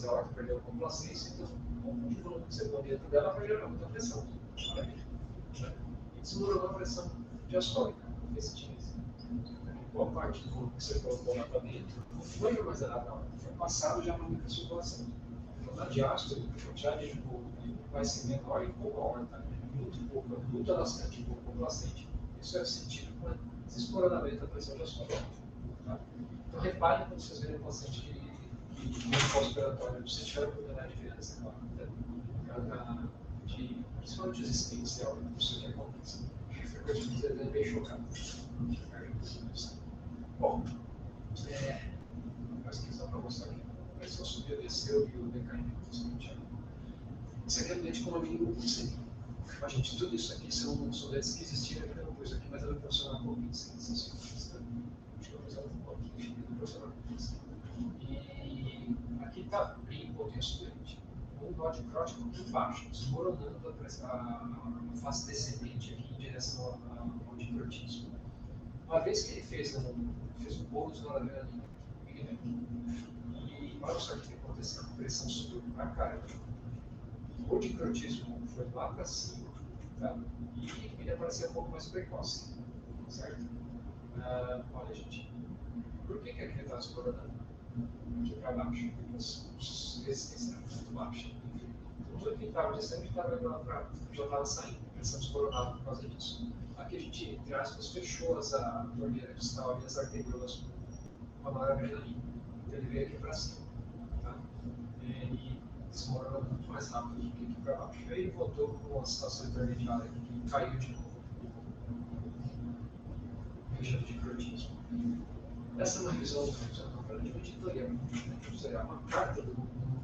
da horta, perdeu a complacência, então o volume que você põe dentro dela vai gerar muita pressão. E desmoronou a pressão diastólica, esse tipo. Boa parte do volume que você colocou lá para dentro não foi armazenado na horta, foi passado já para muita circulação. Então, na diástole, já vai ser menor e pouco a horta, muito elastante e pouco complacente. Isso é sentido com desmoronamento da pressão diastólica. Tá? Então, reparem quando vocês verem um paciente que tem pós-operatório, você tiver a oportunidade de ver essa carga de principalmente existencial, isso que acontece. Frequentemente ele é bem chocado. Bom, acho que só para mostrar aqui. A pressão subiu, desceu e o decaimento do seguinte. Isso aqui é doente com amigo glicemia. Mas, gente, tudo isso aqui são doentes que existiram aqui, não pus aqui, mas ela vai funcionar com Covid, sensacionalista. Acho que eu vou usar um pouquinho do profissional. E aqui está bem hipotenso doente. Um nó de crótico muito baixo, desmoronando a face descendente aqui em direção ao dicrotismo. Uma vez que ele fez um bolo de noradrenalina, e olha só o que aconteceu, a pressão subiu para caramba. O dicrotismo foi lá para cima, tá? E ele apareceu um pouco mais precoce, certo? Olha, gente, por que aqui está desmoronando? Aqui para baixo, a resistência era muito baixa. Tudo que estava distante estava indo lá para já estava saindo, a pressão desmoronada por causa disso. Aqui a gente, entre aspas, fechou a torneira distal e as arteriolas com a noradrenalina. Então ele veio aqui para cima, tá? E desmoronou muito mais rápido do que aqui para baixo. Aí ele voltou com uma situação intermediária que caiu de novo. Região de crotismo. Essa é uma revisão do funcional aparentemente italiana. É uma carta do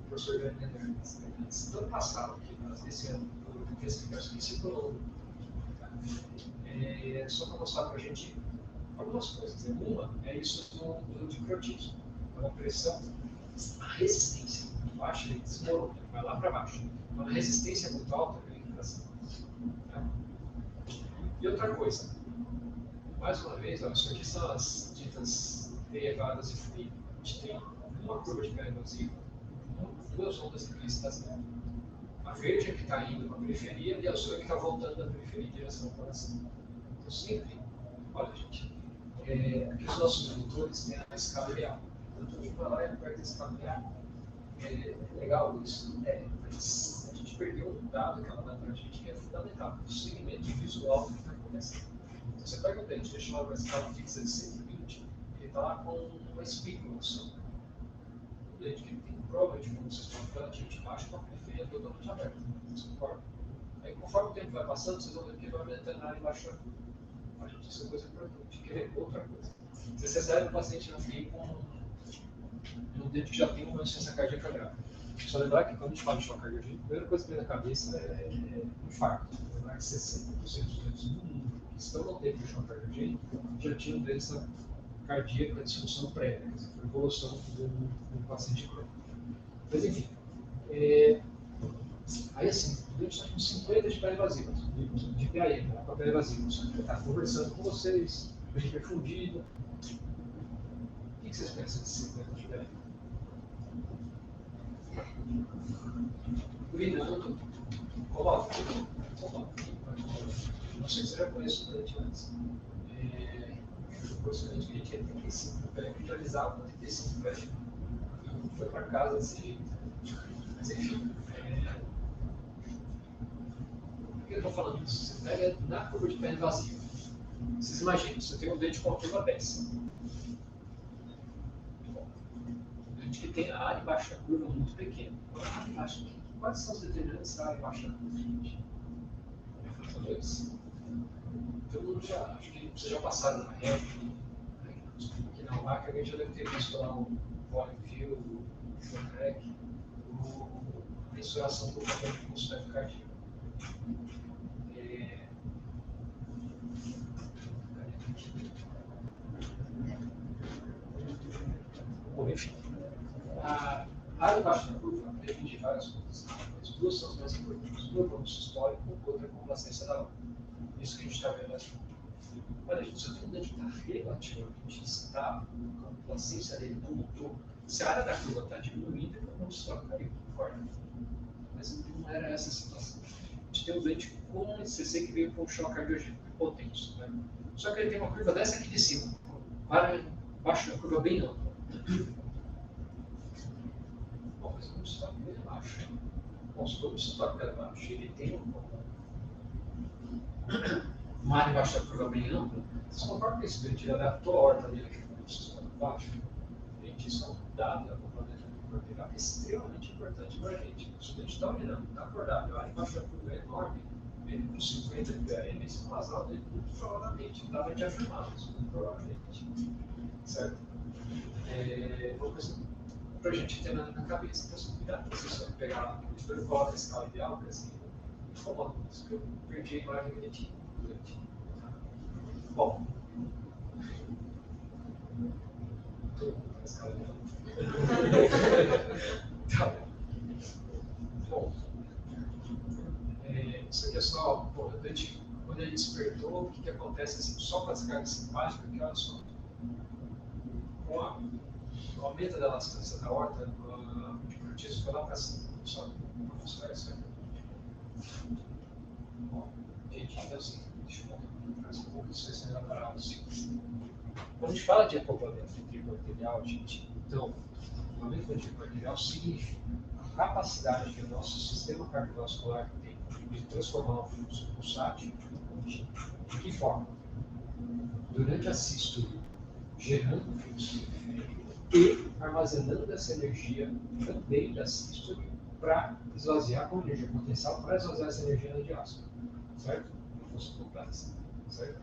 professor Daniel Fernandes, do ano passado, desse ano, do explicação que circulou. Só para mostrar para a gente algumas coisas. Uma é isso do dicrotismo. Quando a pressão, a resistência é muito baixa, ele desmorona, vai lá para baixo. Quando a resistência é muito alta, ele vem para cima. Tá? E outra coisa, mais uma vez, olha, isso aqui são as ditas derivadas de fluido. A gente tem uma curva de ganho-nocivo, duas ondas ciclistas. A verde é que está indo para a periferia e a azul é que está voltando da periferia em direção ao coração. Então, sempre, olha, gente, Aqui os nossos monitores têm a escala real. Então a gente vai lá e aperta a escala real. É legal isso? Mas a gente perdeu um dado que ela dá para a gente que é fundamental, o segmento visual que vai começar. Então você pega um dente, deixa lá uma escala fixa de 120, ele está lá com uma espícula só. O dente que ele tem, provavelmente, como vocês estão falando, a gente baixa uma periferia totalmente aberta. Vocês concordam? Aí conforme o tempo vai passando, vocês vão ver que vai aumentando a área embaixo. Isso é coisa importante. Quer ver? Outra coisa. Se você sai do paciente não fica com um dente que já tem uma insuficiência cardíaca grave. Só lembrar que quando a gente fala de choque cardíaco, a primeira coisa que vem na cabeça é infarto. Lembrar que 60% dos dentes do mundo que estão no tempo de choque cardíaco já tinham doença cardíaca, disfunção prévia, quer dizer, foi evolução do paciente crônico. Mas enfim, aí assim, o dente está com 50 de pele invasiva, de PAE, né, com a pele invasiva. Está conversando com vocês, bem perfundido. O que vocês pensam de 50 de PAE? Urinando, coloca. Não sei se você já conhece o dente antes. Possivelmente que ele tinha 35 pele, que realizava 35 pele. Foi para casa desse jeito. Mas enfim. Por que eu estou falando isso? Você pega na curva de pele invasiva. Vocês imaginam, você tem um dente com a curva dessa. Um dente que tem a área embaixo da curva muito pequena. A área embaixo, quais são os determinantes da área embaixo da curva, gente? São dois. Todo mundo já, acho que vocês já passaram na régua, aqui na marca, alguém já deve ter visto lá o volume view, o track, a mensuração do papel de pulso cardíaco. Bom, enfim, a área embaixo da curva depende de várias coisas. As duas são as mais importantes. Uma é o fluxo histórico, outra é a complacência da hora. Isso que a gente está vendo aqui. Olha, gente, se o teu dente está relativamente estável, a complacência dele não mudou. Se a área da curva está diminuída, o fluxo histórico caiu, concorda? Mas não era essa a situação. A gente tem um dente com ICC que veio com um choque cardiogênico potente. Né? Só que ele tem uma curva dessa aqui de cima, para baixo, uma curva bem ampla. Bom, mas o fluxo histórico dele é baixo. Bom, se o fluxo histórico é baixo, ele tem uma área embaixo da curva bem ampla, vocês concordam que esse dente adaptou a horta dele aqui para o sistema baixo? Gente, isso é um dado da componente corporal extremamente importante para a gente. Se o dente está olhando, está acordado, a área embaixo da curva é enorme, ele com 50 de PRM, esse nasal dele muito provavelmente, não dava de afirmar, mas muito provavelmente. Certo? Uma coisa para a gente ter na cabeça, então, cuidado para você pegar o editor e coloca a escala ideal, porque assim, incomoda isso, porque eu perdi a imagem bonitinha. Bom, tá bom. Isso aqui é só, quando ele despertou, o que acontece assim, só com as cargas simpáticas, que olha só, com o aumento da elastância da horta, o cortiço foi lá para cima, só para mostrar isso aqui. Bom, gente, então assim, deixa eu mostrar um pouco disso, esse melhorar assim. Quando a gente fala de acoplamento ventricular, gente, então, o acoplamento ventricular significa a capacidade que o nosso sistema cardiovascular tem de transformar o fluxo pulsátil de que forma? Durante a sístole, gerando o fluxo e armazenando essa energia também da sístole para esvaziar com energia potencial, para esvaziar essa energia na diástole, certo? No fluxo complexo, certo?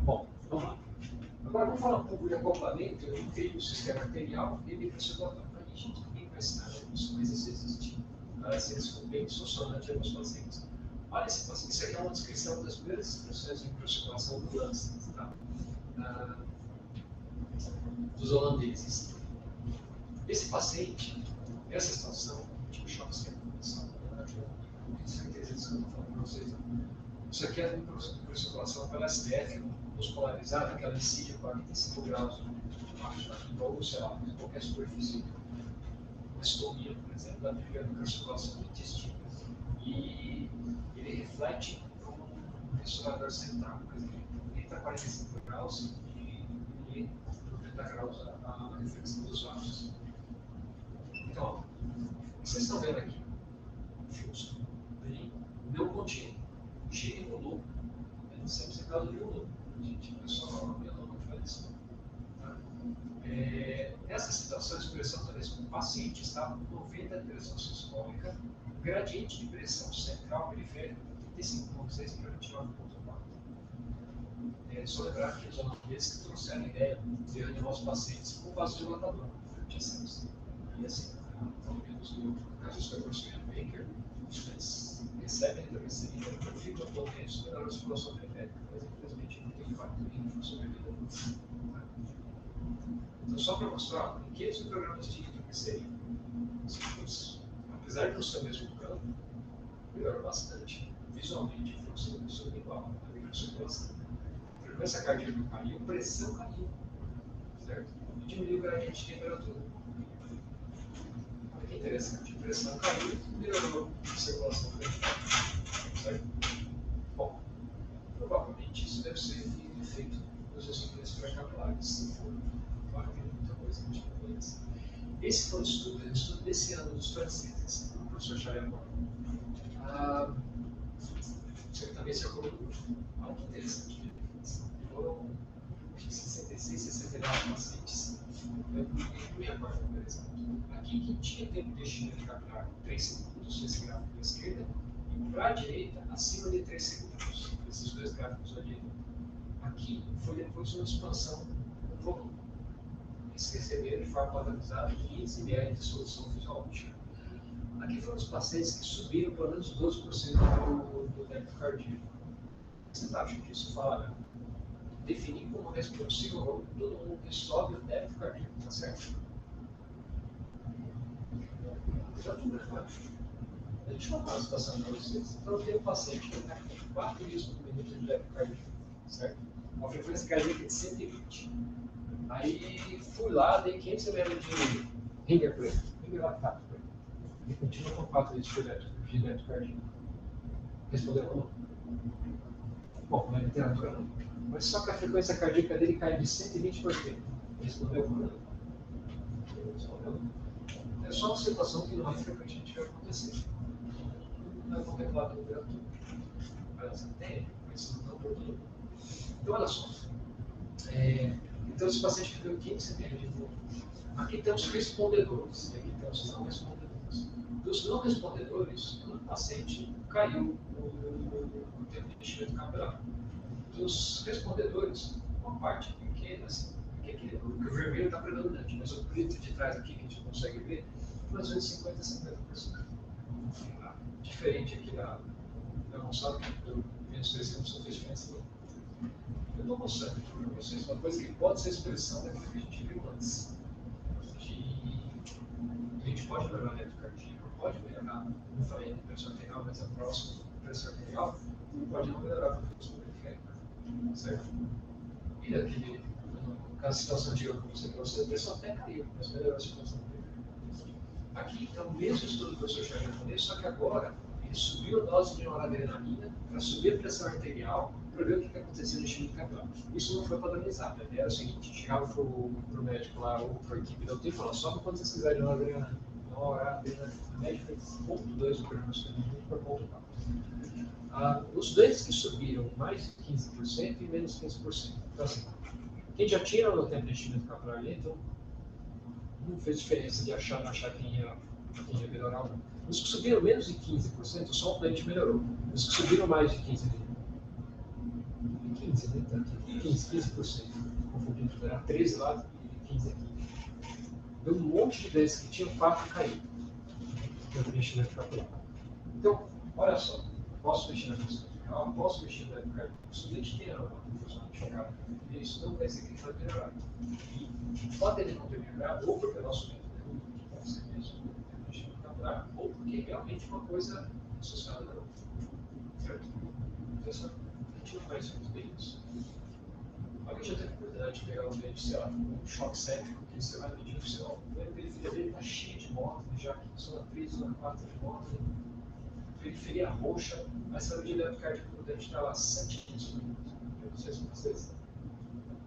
Bom, vamos lá. Agora, vamos falar um pouco de acoplamento entre o sistema arterial e o microcirculatório. Para a gente ninguém vai ensinar isso, mas isso existe. Se eles for bem dissonante em alguns pacientes. Olha esse paciente, isso aqui é uma descrição das primeiras expressões de microcirculação do Lancet, tá? Dos holandeses. Esse paciente, essa situação, tipo choque circulação, certeza disso que eu estou falando para vocês. Isso aqui é a microcirculação pela STF, muscularizada, que ela incide a 45 graus de baixo, ou sei lá, qualquer superfície, uma estomia, por exemplo, da microcirculação do intestino. E ele reflete para um ressoador central, quer dizer, ele entra a 45 graus ali 90 graus a reflexão dos vasos. Então, vocês estão vendo aqui o fluxo bem não contínuo, G em volume, não sempre por causa de volume. A gente, o pessoal não faz isso. Tá? Nessa situação, a expressão talvez com o paciente está 90 de pressão sistólica, gradiente de pressão central periférica 35,6 para 29,4. Só lembrar que os holandeses que trouxeram a ideia de animar os pacientes com vasodilatador. E assim, pelo menos no caso do professor Baker, eles recebem a receita, ficam potentes pela articulação periférica, mas infelizmente não tem impacto nenhum sobre a vida. Então, só para mostrar, em que os programas de hidroxeria, apesar de não ser o mesmo campo, melhora bastante visualmente, o fluxo sublingual, a microcirculação. A frequência cardíaca caiu, a pressão caiu, certo? E diminuiu o gradiente de temperatura. Olha que interessante, a pressão caiu e melhorou a circulação periférica, certo? Bom, provavelmente isso deve ser efeito dos estímulos pré-capilares, se for. Claro que tem muita coisa que a gente não conhece. Esse foi o estudo desse ano dos franceses, do professor Chayamon. Você também se acordou. Olha que interessante. Foram 66, 69 pacientes. Eu me acordo, por exemplo. Aqui, quem tinha tempo de enchimento capilar 3 segundos, esse gráfico da esquerda, e para a direita, acima de 3 segundos. Esses dois gráficos ali. Aqui foi depois uma expansão do volume. Eles receberam de forma padronizada 15 ml de solução fisiológica. Aqui foram os pacientes que subiram pelo menos 12% do débito cardíaco. Vocês acham que isso fala? Definir como responsivo todo mundo que sobe o débito cardíaco, tá certo? Já tudo é claro. Deixa eu falar uma situação para vocês. Então, eu tenho um paciente que está com 4 litros por minuto de débito cardíaco, certo? Uma frequência cardíaca de 120. Aí fui lá, dei 500 ml de Ringer para ele, Ringer lactato para ele. Ele continua com 4 litros de débito cardíaco. Respondeu ou não? Bom, na literatura não. Mas só que a frequência cardíaca dele cai de 120 por quê? Respondeu ou não? É só uma situação que não é frequentemente vai acontecer. Não é contemplado na literatura. Mas tem, mas não por tudo. Então, olha só. Então, esse paciente que deu 15 ml de volume. Aqui temos respondedores, e aqui temos não respondedores. Dos não respondedores, o paciente caiu no tempo de enchimento capilar. Dos respondedores, uma parte pequena, assim, porque o vermelho está predominante, mas o preto de trás aqui, que a gente consegue ver, mais ou menos 50% a 50%. Diferente aqui da monsada, que eu menos 300 não fez diferença nenhuma. Eu estou mostrando aqui para vocês uma coisa que pode ser expressão daquilo que a gente viu antes. A gente pode melhorar a débito cardíaco, pode melhorar, não falei, a pressão arterial, mas a próxima pressão arterial, pode não melhorar a pressão periférica, certo? E aqui, no caso da situação de eu, como você trouxe, a pressão até caiu, mas melhorou a situação periférica. Aqui é o mesmo estudo do professor Charles japonês, só que agora ele subiu a dose de noradrenalina para subir a pressão arterial para ver o que acontecia no enchimento capilar. Isso não foi padronizado. A ideia era o seguinte: chegava para o médico lá, ou para a equipe da UTI e falava: sobe quando vocês quiserem de noradrenalina. O médico fez 0,2 mg por 0,4. Os dois que subiram mais de 15% e menos 15%. Então, assim, quem já tinha o tempo de enchimento capilar ali, então não fez diferença de achar quem ia melhorar ou não. Os que subiram menos de 15%, só o doente melhorou. Os que subiram mais de 15%, né? Tanto 15%. Confundindo, era 13 lá e 15 aqui. Deu um monte de vezes que tinha 4 caído. Tempo de enchimento capilar. Então, olha só. Posso mexer na pressão arterial, posso mexer na cardiologia. Se o dente tem uma confusão articular, isso não vai ser que ele vai melhorar. E pode ele não ter melhorado, ou porque o nosso método pode ser mesmo, ou porque realmente uma coisa associada a outra. Certo? Então, a gente não conhece muito bem isso. Alguém já teve a oportunidade de pegar um dente, sei lá, um choque séptico, que você vai medir o oficial. A periferia dele está cheia de moto, já que zona 3, zona 4 de moto. Periferia roxa, mas se a medida cardíaca do dente está lá 7 minutos por minuto. Eu não sei se vocês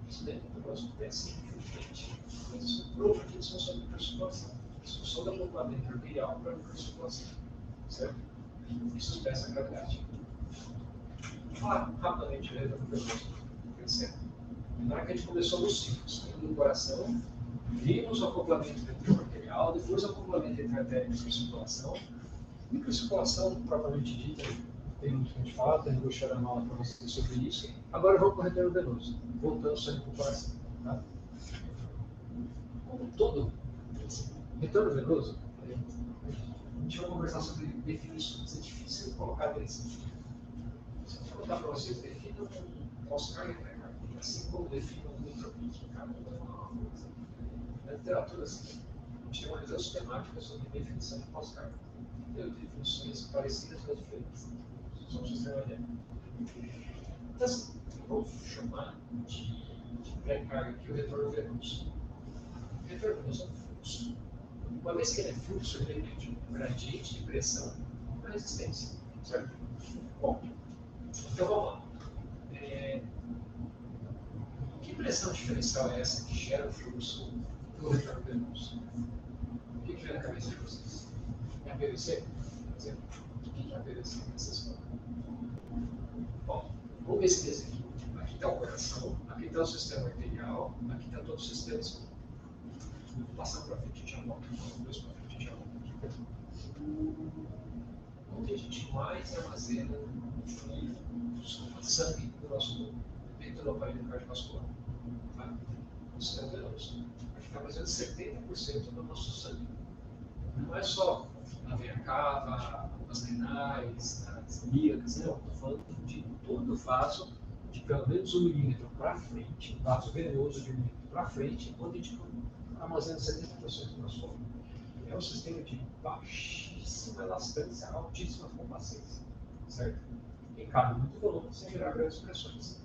Isso daí é um negócio que é simplesmente. Mas isso prova que isso é só microcirculação. Isso só dá acoplamento arterial para microcirculação. Certo? Isso expressa a gravidade. Vamos falar rapidamente do retorno venoso crescendo. Na hora que a gente começou nos ciclos, no coração, vimos o acoplamento ventricular arterial, depois o acoplamento entre artéria e microcirculação. Microcirculação, propriamente dita, tem muito que a gente fala, tem vou chorar mal para vocês sobre isso. Agora eu vou para o retorno venoso, voltando sangue para o coração. Tá? Como todo retorno venoso, a gente vai conversar sobre definições. É difícil colocar desse. Se eu perguntar para vocês, definam um pós-carga, assim como definam um micropique. Cada um vai falar uma coisa. Na literatura, assim, a gente tem uma visão sistemática sobre definição de pós-carga. Tem definições parecidas, mas diferentes. Só um sistema dela. Então, assim, vamos chamar de pré-carga aqui o retorno venoso. O retorno venoso é um fluxo. Uma vez que ele é fluxo, ele depende de um gradiente de pressão e uma resistência. Certo? Bom, então vamos lá. Que pressão diferencial é essa que gera o fluxo do retorno venoso? O que vem na cabeça de vocês? É a PVC? O que é a PVC? Vocês falam. Bom, vamos ver esse desenho. Aqui está o coração, aqui está o sistema arterial, aqui está todo o sistema escuro. Vou passar para frente de volta. Depois para frente de volta. Onde a gente mais armazena sangue do nosso corpo? Dentro do aparelho cardiovascular. Tá? O sistema venoso. Aqui está armazenando 70% do nosso sangue. Não é só na veia cava, nas renais, nas ilíacas, não. Estou falando de todo o vaso de pelo menos 1 milímetro para frente, vaso venoso de 1 milímetro para frente, onde a gente armazena 70% do nosso corpo. É um sistema de baixíssima elastância, altíssima complacência, certo? E cabe muito volume sem gerar grandes pressões.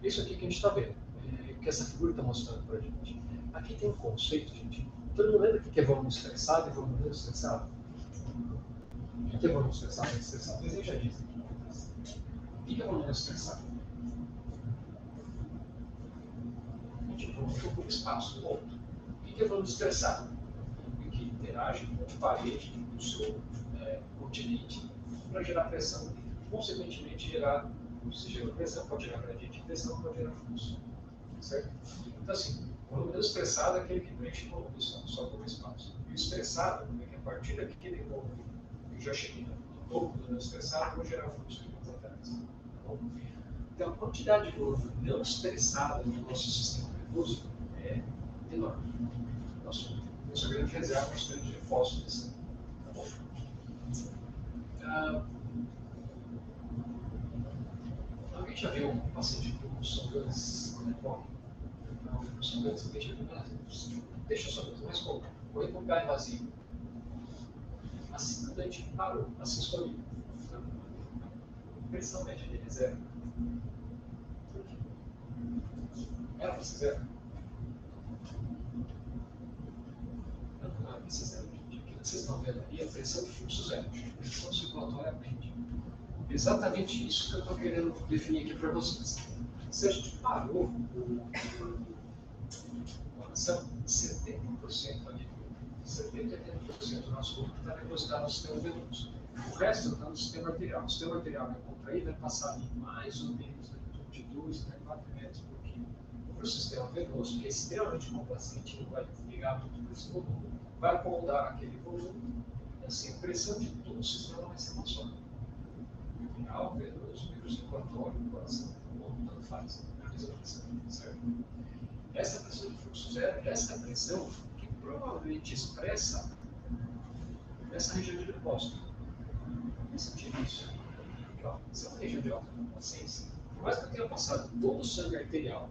Isso aqui que a gente está vendo, que essa figura está mostrando para a gente. Aqui tem um conceito, gente. Todo mundo lembra o que é volume estressado e volume não estressado? O que é volume estressado e estressado? Mas eu já disse aqui. O que é volume estressado? A gente ocupa espaço. O que é volume estressado? O que interage com a parede do seu continente para gerar pressão e, consequentemente, gerar, se gera pressão, pode gerar gradiente de pressão, pode gerar fluxo. Certo? Então, assim, o volume não estressado é aquele que preenche o volume só com o espaço. E o estressado é que a partir daquele volume que já cheguei no topo do não estressado, vou gerar fluxo de laterais. Tá bom? Então, a quantidade de volume não estressado no nosso sistema nervoso é enorme. Nossa grande reserva, nosso grande fósforo de sangue. Tá bom? Alguém já viu um paciente com songantes quando ele morre? Não, songantes, alguém já viu? Deixa o songantes mais pouco. Foi com o pé vazio. Assim que o dente parou, assim escolhido. Pressão média dele é zero. Por quê? Era para ser zero? Não era para ser zero. Aquilo que vocês estão vendo ali é a pressão de fluxo zero. A pressão circulatória média. Exatamente isso que eu estou querendo definir aqui para vocês. Se a gente parou a ação, 70% ali, 70% a 80% do nosso corpo está depositado no sistema venoso. O resto está no sistema arterial. O sistema arterial vai contrair, vai passar ali mais ou menos de 2 a 4 metros por quilo. Para o sistema venoso, que é extremamente complacente, não vai ligar muito para esse volume, vai acomodar aquele volume, e assim, a pressão de todo o sistema vai ser uma só. Arterial, venoso, microcirculatório, coração, tanto faz, a mesma pressão, certo? Essa pressão de fluxo zero, essa pressão que provavelmente expressa essa região de depósito. Esse tipo isso. Essa é uma região de alta complacência. Por mais que eu tenha passado todo o sangue arterial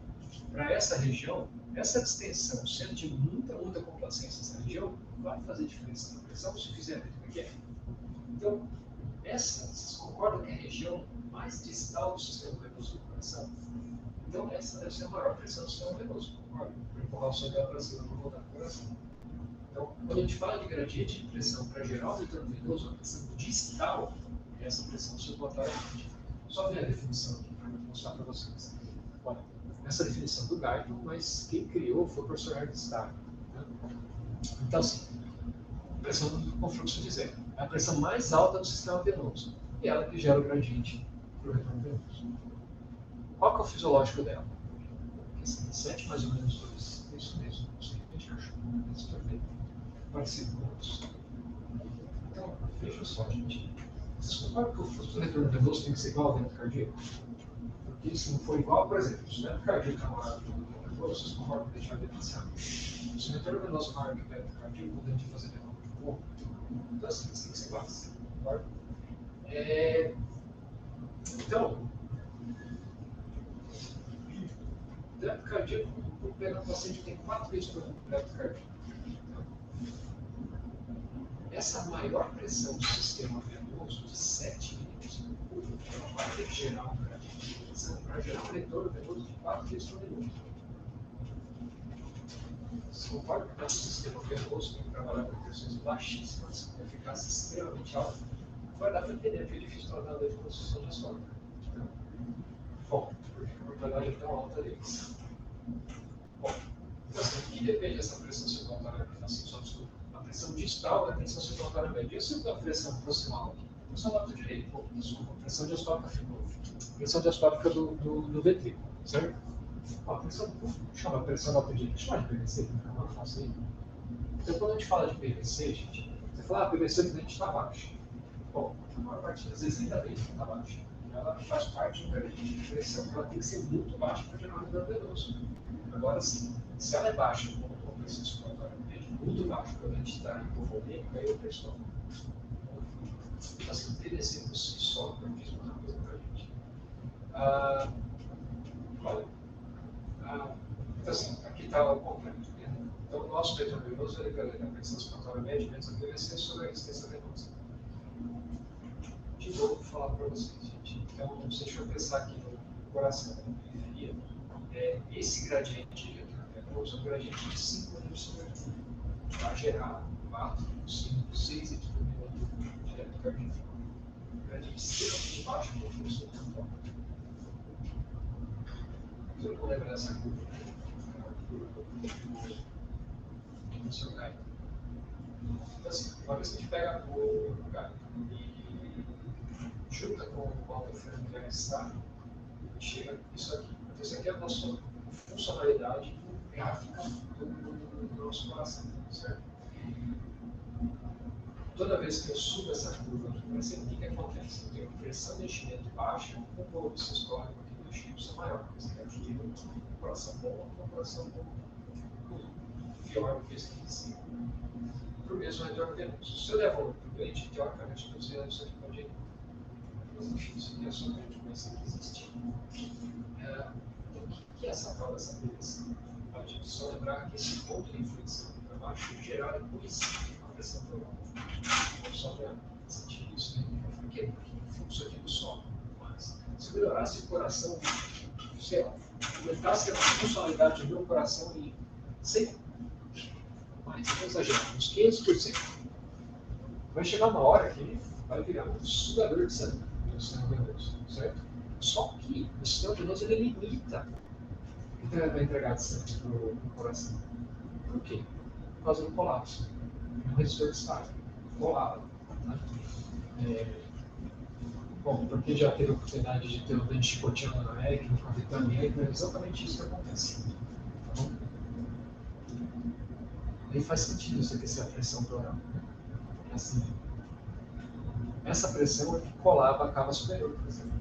para essa região, essa distensão, sendo de muita complacência nessa região, vai fazer diferença na pressão se fizer o que é. Então, vocês concordam que é a região mais distal do sistema venoso do coração? Então, essa deve ser a maior pressão do sistema venoso, concorda? Para empurrar o sangue para cima para voltar para o coração. Então, quando a gente fala de gradiente de pressão para gerar o retorno venoso, a pressão distal é essa pressão circulatória média. Só ver a definição aqui para mostrar para vocês. Olha, essa definição do Guyton, mas quem criou foi o professor Herdstad. Né? Então, assim, pressão com fluxo de zero. É a pressão mais alta do sistema venoso. E ela que gera o gradiente para o retorno venoso. Qual que é o fisiológico dela? Assim, 7 mais ou menos 2. Isso mesmo. De cachorro. Isso perfeito. Parecido com isso. Então, veja só, gente. Vocês concordam que o fluxo do retorno venoso tem que ser igual ao dentro cardíaco? Porque se não for igual, por exemplo, se o dentro cardíaco é maior que o retorno venoso, vocês concordam que deixar diferenciado? Se o retorno venoso é maior que o dentro cardíaco, o dentro de fazer retorno de pouco. Então, assim, tem que ser iguais. Concorda? Então, dentro cardíaco, o pega paciente tem 4 vezes por dentro cardíaco. Essa maior pressão do sistema venoso, de 7 milímetros por curva, ela vai ter que gerar um gradiente de pressão para gerar um retorno venoso de 4 vezes por minuto. Se concorda que o nosso sistema venoso tem que trabalhar com pressões baixíssimas, com eficácia extremamente alta, vai dar para entender que é difícil tratar da reconstrução diastólica. Bom, porque a mortalidade é tão alta deles. Bom, então, assim, o que depende dessa pressão circulatória? Assim, só desculpa. A pressão distal é a pressão circulatória média. E se a pressão proximal aqui? Pressão do lado direito, pô, desculpa. Pressão diastólica ficou. Pressão diastólica do ventrículo, certo? Ó, a pressão, chama a pressão do lado direito. Chama de PVC, fica mais fácil aí. Então, quando a gente fala de PVC, gente, você fala, PVC do dente está baixo. Bom, a maior parte das vezes ainda bem que está baixo. Ela faz parte de um gradiente de pressão, ela tem que ser muito baixa para gerar um retorno venoso. Agora, sim, se ela é baixa, como a pressão circulatória média, muito baixa, quando a gente está hipovolêmico, aí eu pressão. Então, assim, o PVC por si só, para diz uma coisa para a gente. Olha, então, assim, aqui está o complemento. Então, o nosso retorno venoso é a pressão circulatória média menos a PVC sobre a resistência venosa. De novo, vou falar para vocês, gente. Então, deixa eu pensar aqui no coração, na periferia. Esse gradiente de retorno venoso é um gradiente de 5 milímetros por minuto. Vai gerar 4, 5, 6 litros por minuto de débito cardíaco. Um gradiente extremamente baixo para o fluxo do tempo. Eu não lembro dessa curva. No seu Guyton. Então, assim, uma vez que a gente pega o Guyton e junta com o autofreno que já está, chega isso aqui. Então, isso aqui é a nossa funcionalidade gráfica do nosso coração, certo? Toda vez que eu subo essa curva aqui, o que acontece? Eu tenho pressão de enchimento baixa, o volume sistólico aqui do chips é maior, porque você quer dividir o coração bom com o coração bom. Pior do que esse aqui em cima. Por mesmo retorno venoso. Se eu der volume para o doente, teoricamente, eu estou dizendo isso aqui pode ir. Mas enfim, isso aqui é só para a gente conhecer que existe. Então, o que é essa tal dessa pressão? A gente só lembrar que esse ponto de inflexão para baixo geral depois a pressão total. Então, só para sentir isso. Por quê? Porque o fluxo aqui do solo. Mas, se eu melhorasse o coração, sei lá, aumentasse a funcionalidade do meu coração em 100%, mais, não exagerando, uns 500%. Vai chegar uma hora que ele vai virar um sugador de sangue no sistema venoso, certo? Só que o sistema venoso ele limita o que vai entregar de sangue para o coração. Por quê? Por causa do colapso. É um resistor de estágio. Colado. Né? Bom, porque já teve a oportunidade de ter o dente chicoteando na ECMO, conectando em ECMO, é exatamente isso que acontece. Tá bom? Aí faz sentido você aquecer a pressão pleural. Assim, essa pressão é que colava a cava superior, por exemplo.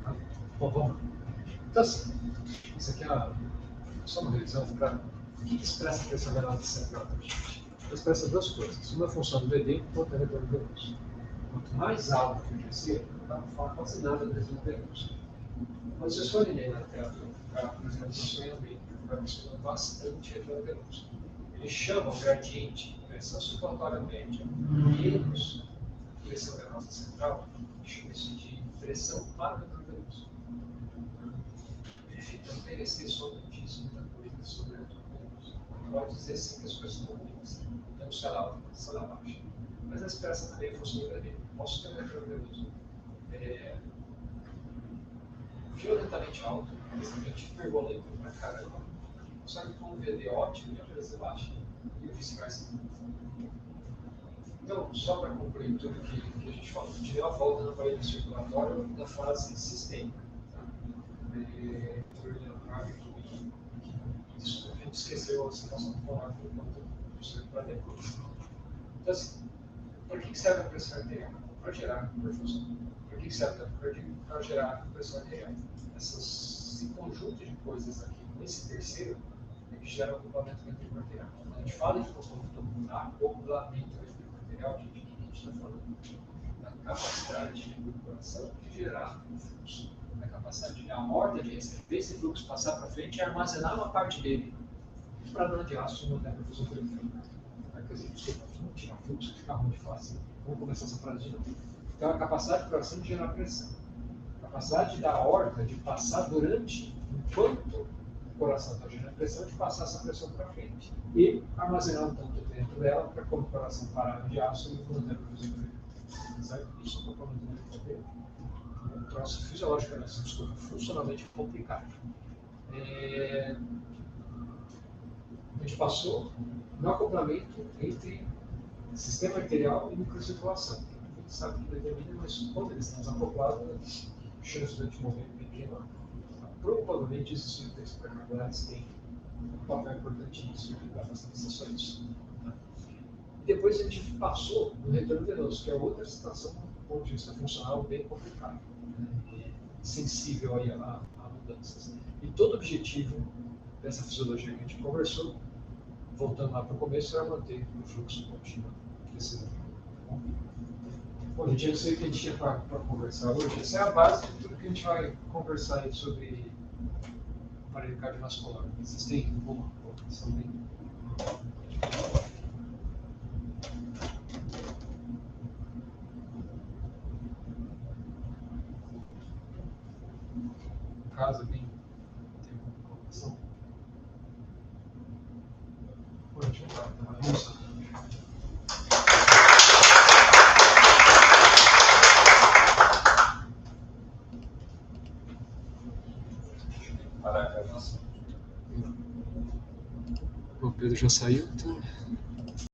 Tá? Bom, vamos lá. Então, assim, isso aqui é só uma revisão para o que expressa a pressão venosa central para a gente. Expressa duas coisas. Uma função do VD e outra é retorno venoso. Quanto mais alto a frequência, não dá para falar quase nada do retorno venoso. Mas se eu só olhei na tela, por exemplo, sonhando bem, vai funcionar bastante retorno venoso. Eles chamam o gradiente de pressão circulatória média menos pressão venosa central, chama isso de pressão para o retorno venoso. Enfim, então PVC só não diz muita coisa sobre o retorno venoso. Pode dizer sim que as coisas estão ruins, tanto se ela alta quanto se ela baixa. Mas a expressa também funciona bem. Posso ter um retorno venoso violentamente alto, extremamente turbulento pra caramba, só que com um VD ótimo e a pressão baixa, e vice-versa. Então, só para concluir tudo que a gente falou, a gente deu a volta na parede circulatória da fase sistêmica. Tá? Isso a gente esqueceu a situação pulmonar por conta do circular depois. Então, assim, para que serve a pressão arterial? Para gerar perfusão. Para que serve para gerar pressão arterial? Esse conjunto de coisas aqui, nesse terceiro, é que gera o acoplamento ventrículo arterial. Quando a gente fala de acoplamento ventrículo arterial, o que a gente está falando? Da capacidade do coração de gerar um fluxo. Da capacidade da aorta de receber esse fluxo, passar para frente e armazenar uma parte dele para dar de aço no perfusão periférica. Quer dizer, desculpa, vamos tirar fluxo, fica muito fácil. Vamos começar essa frase de novo. Então, a capacidade do coração de gerar pressão. A capacidade da aorta de passar enquanto o coração está gerando pressão, de passar essa pressão para frente. E armazenar um tanto dentro dela para quando o coração parar de aço e manter a perfusão periférica. Certo? Isso é o acoplamento ventrículo. Um troço fisiologicamente, desculpa, funcionalmente complicado. A gente passou no acoplamento entre sistema arterial e microcirculação. A gente sabe que determina, mas quando eles estão desacoplados, a chance de a gente morrer é pequena. Provavelmente esses fluidos extracardiais têm um papel importante nisso, e dá bastante só isso. E depois a gente passou no retorno venoso, que é outra situação, do ponto de vista funcional, bem complicada, né? Sensível aí a mudanças. E todo o objetivo dessa fisiologia que a gente conversou, voltando lá para o começo, era manter o fluxo contínuo desse nível. Bom, gente, eu sei que a gente tinha para conversar hoje. Essa é a base de tudo que a gente vai conversar aí sobre aparelho cardiovascular. Vocês têm alguma colocação aí? Caso alguém tenha alguma colocação? Pode falar, vamos. O Pedro já saiu, então.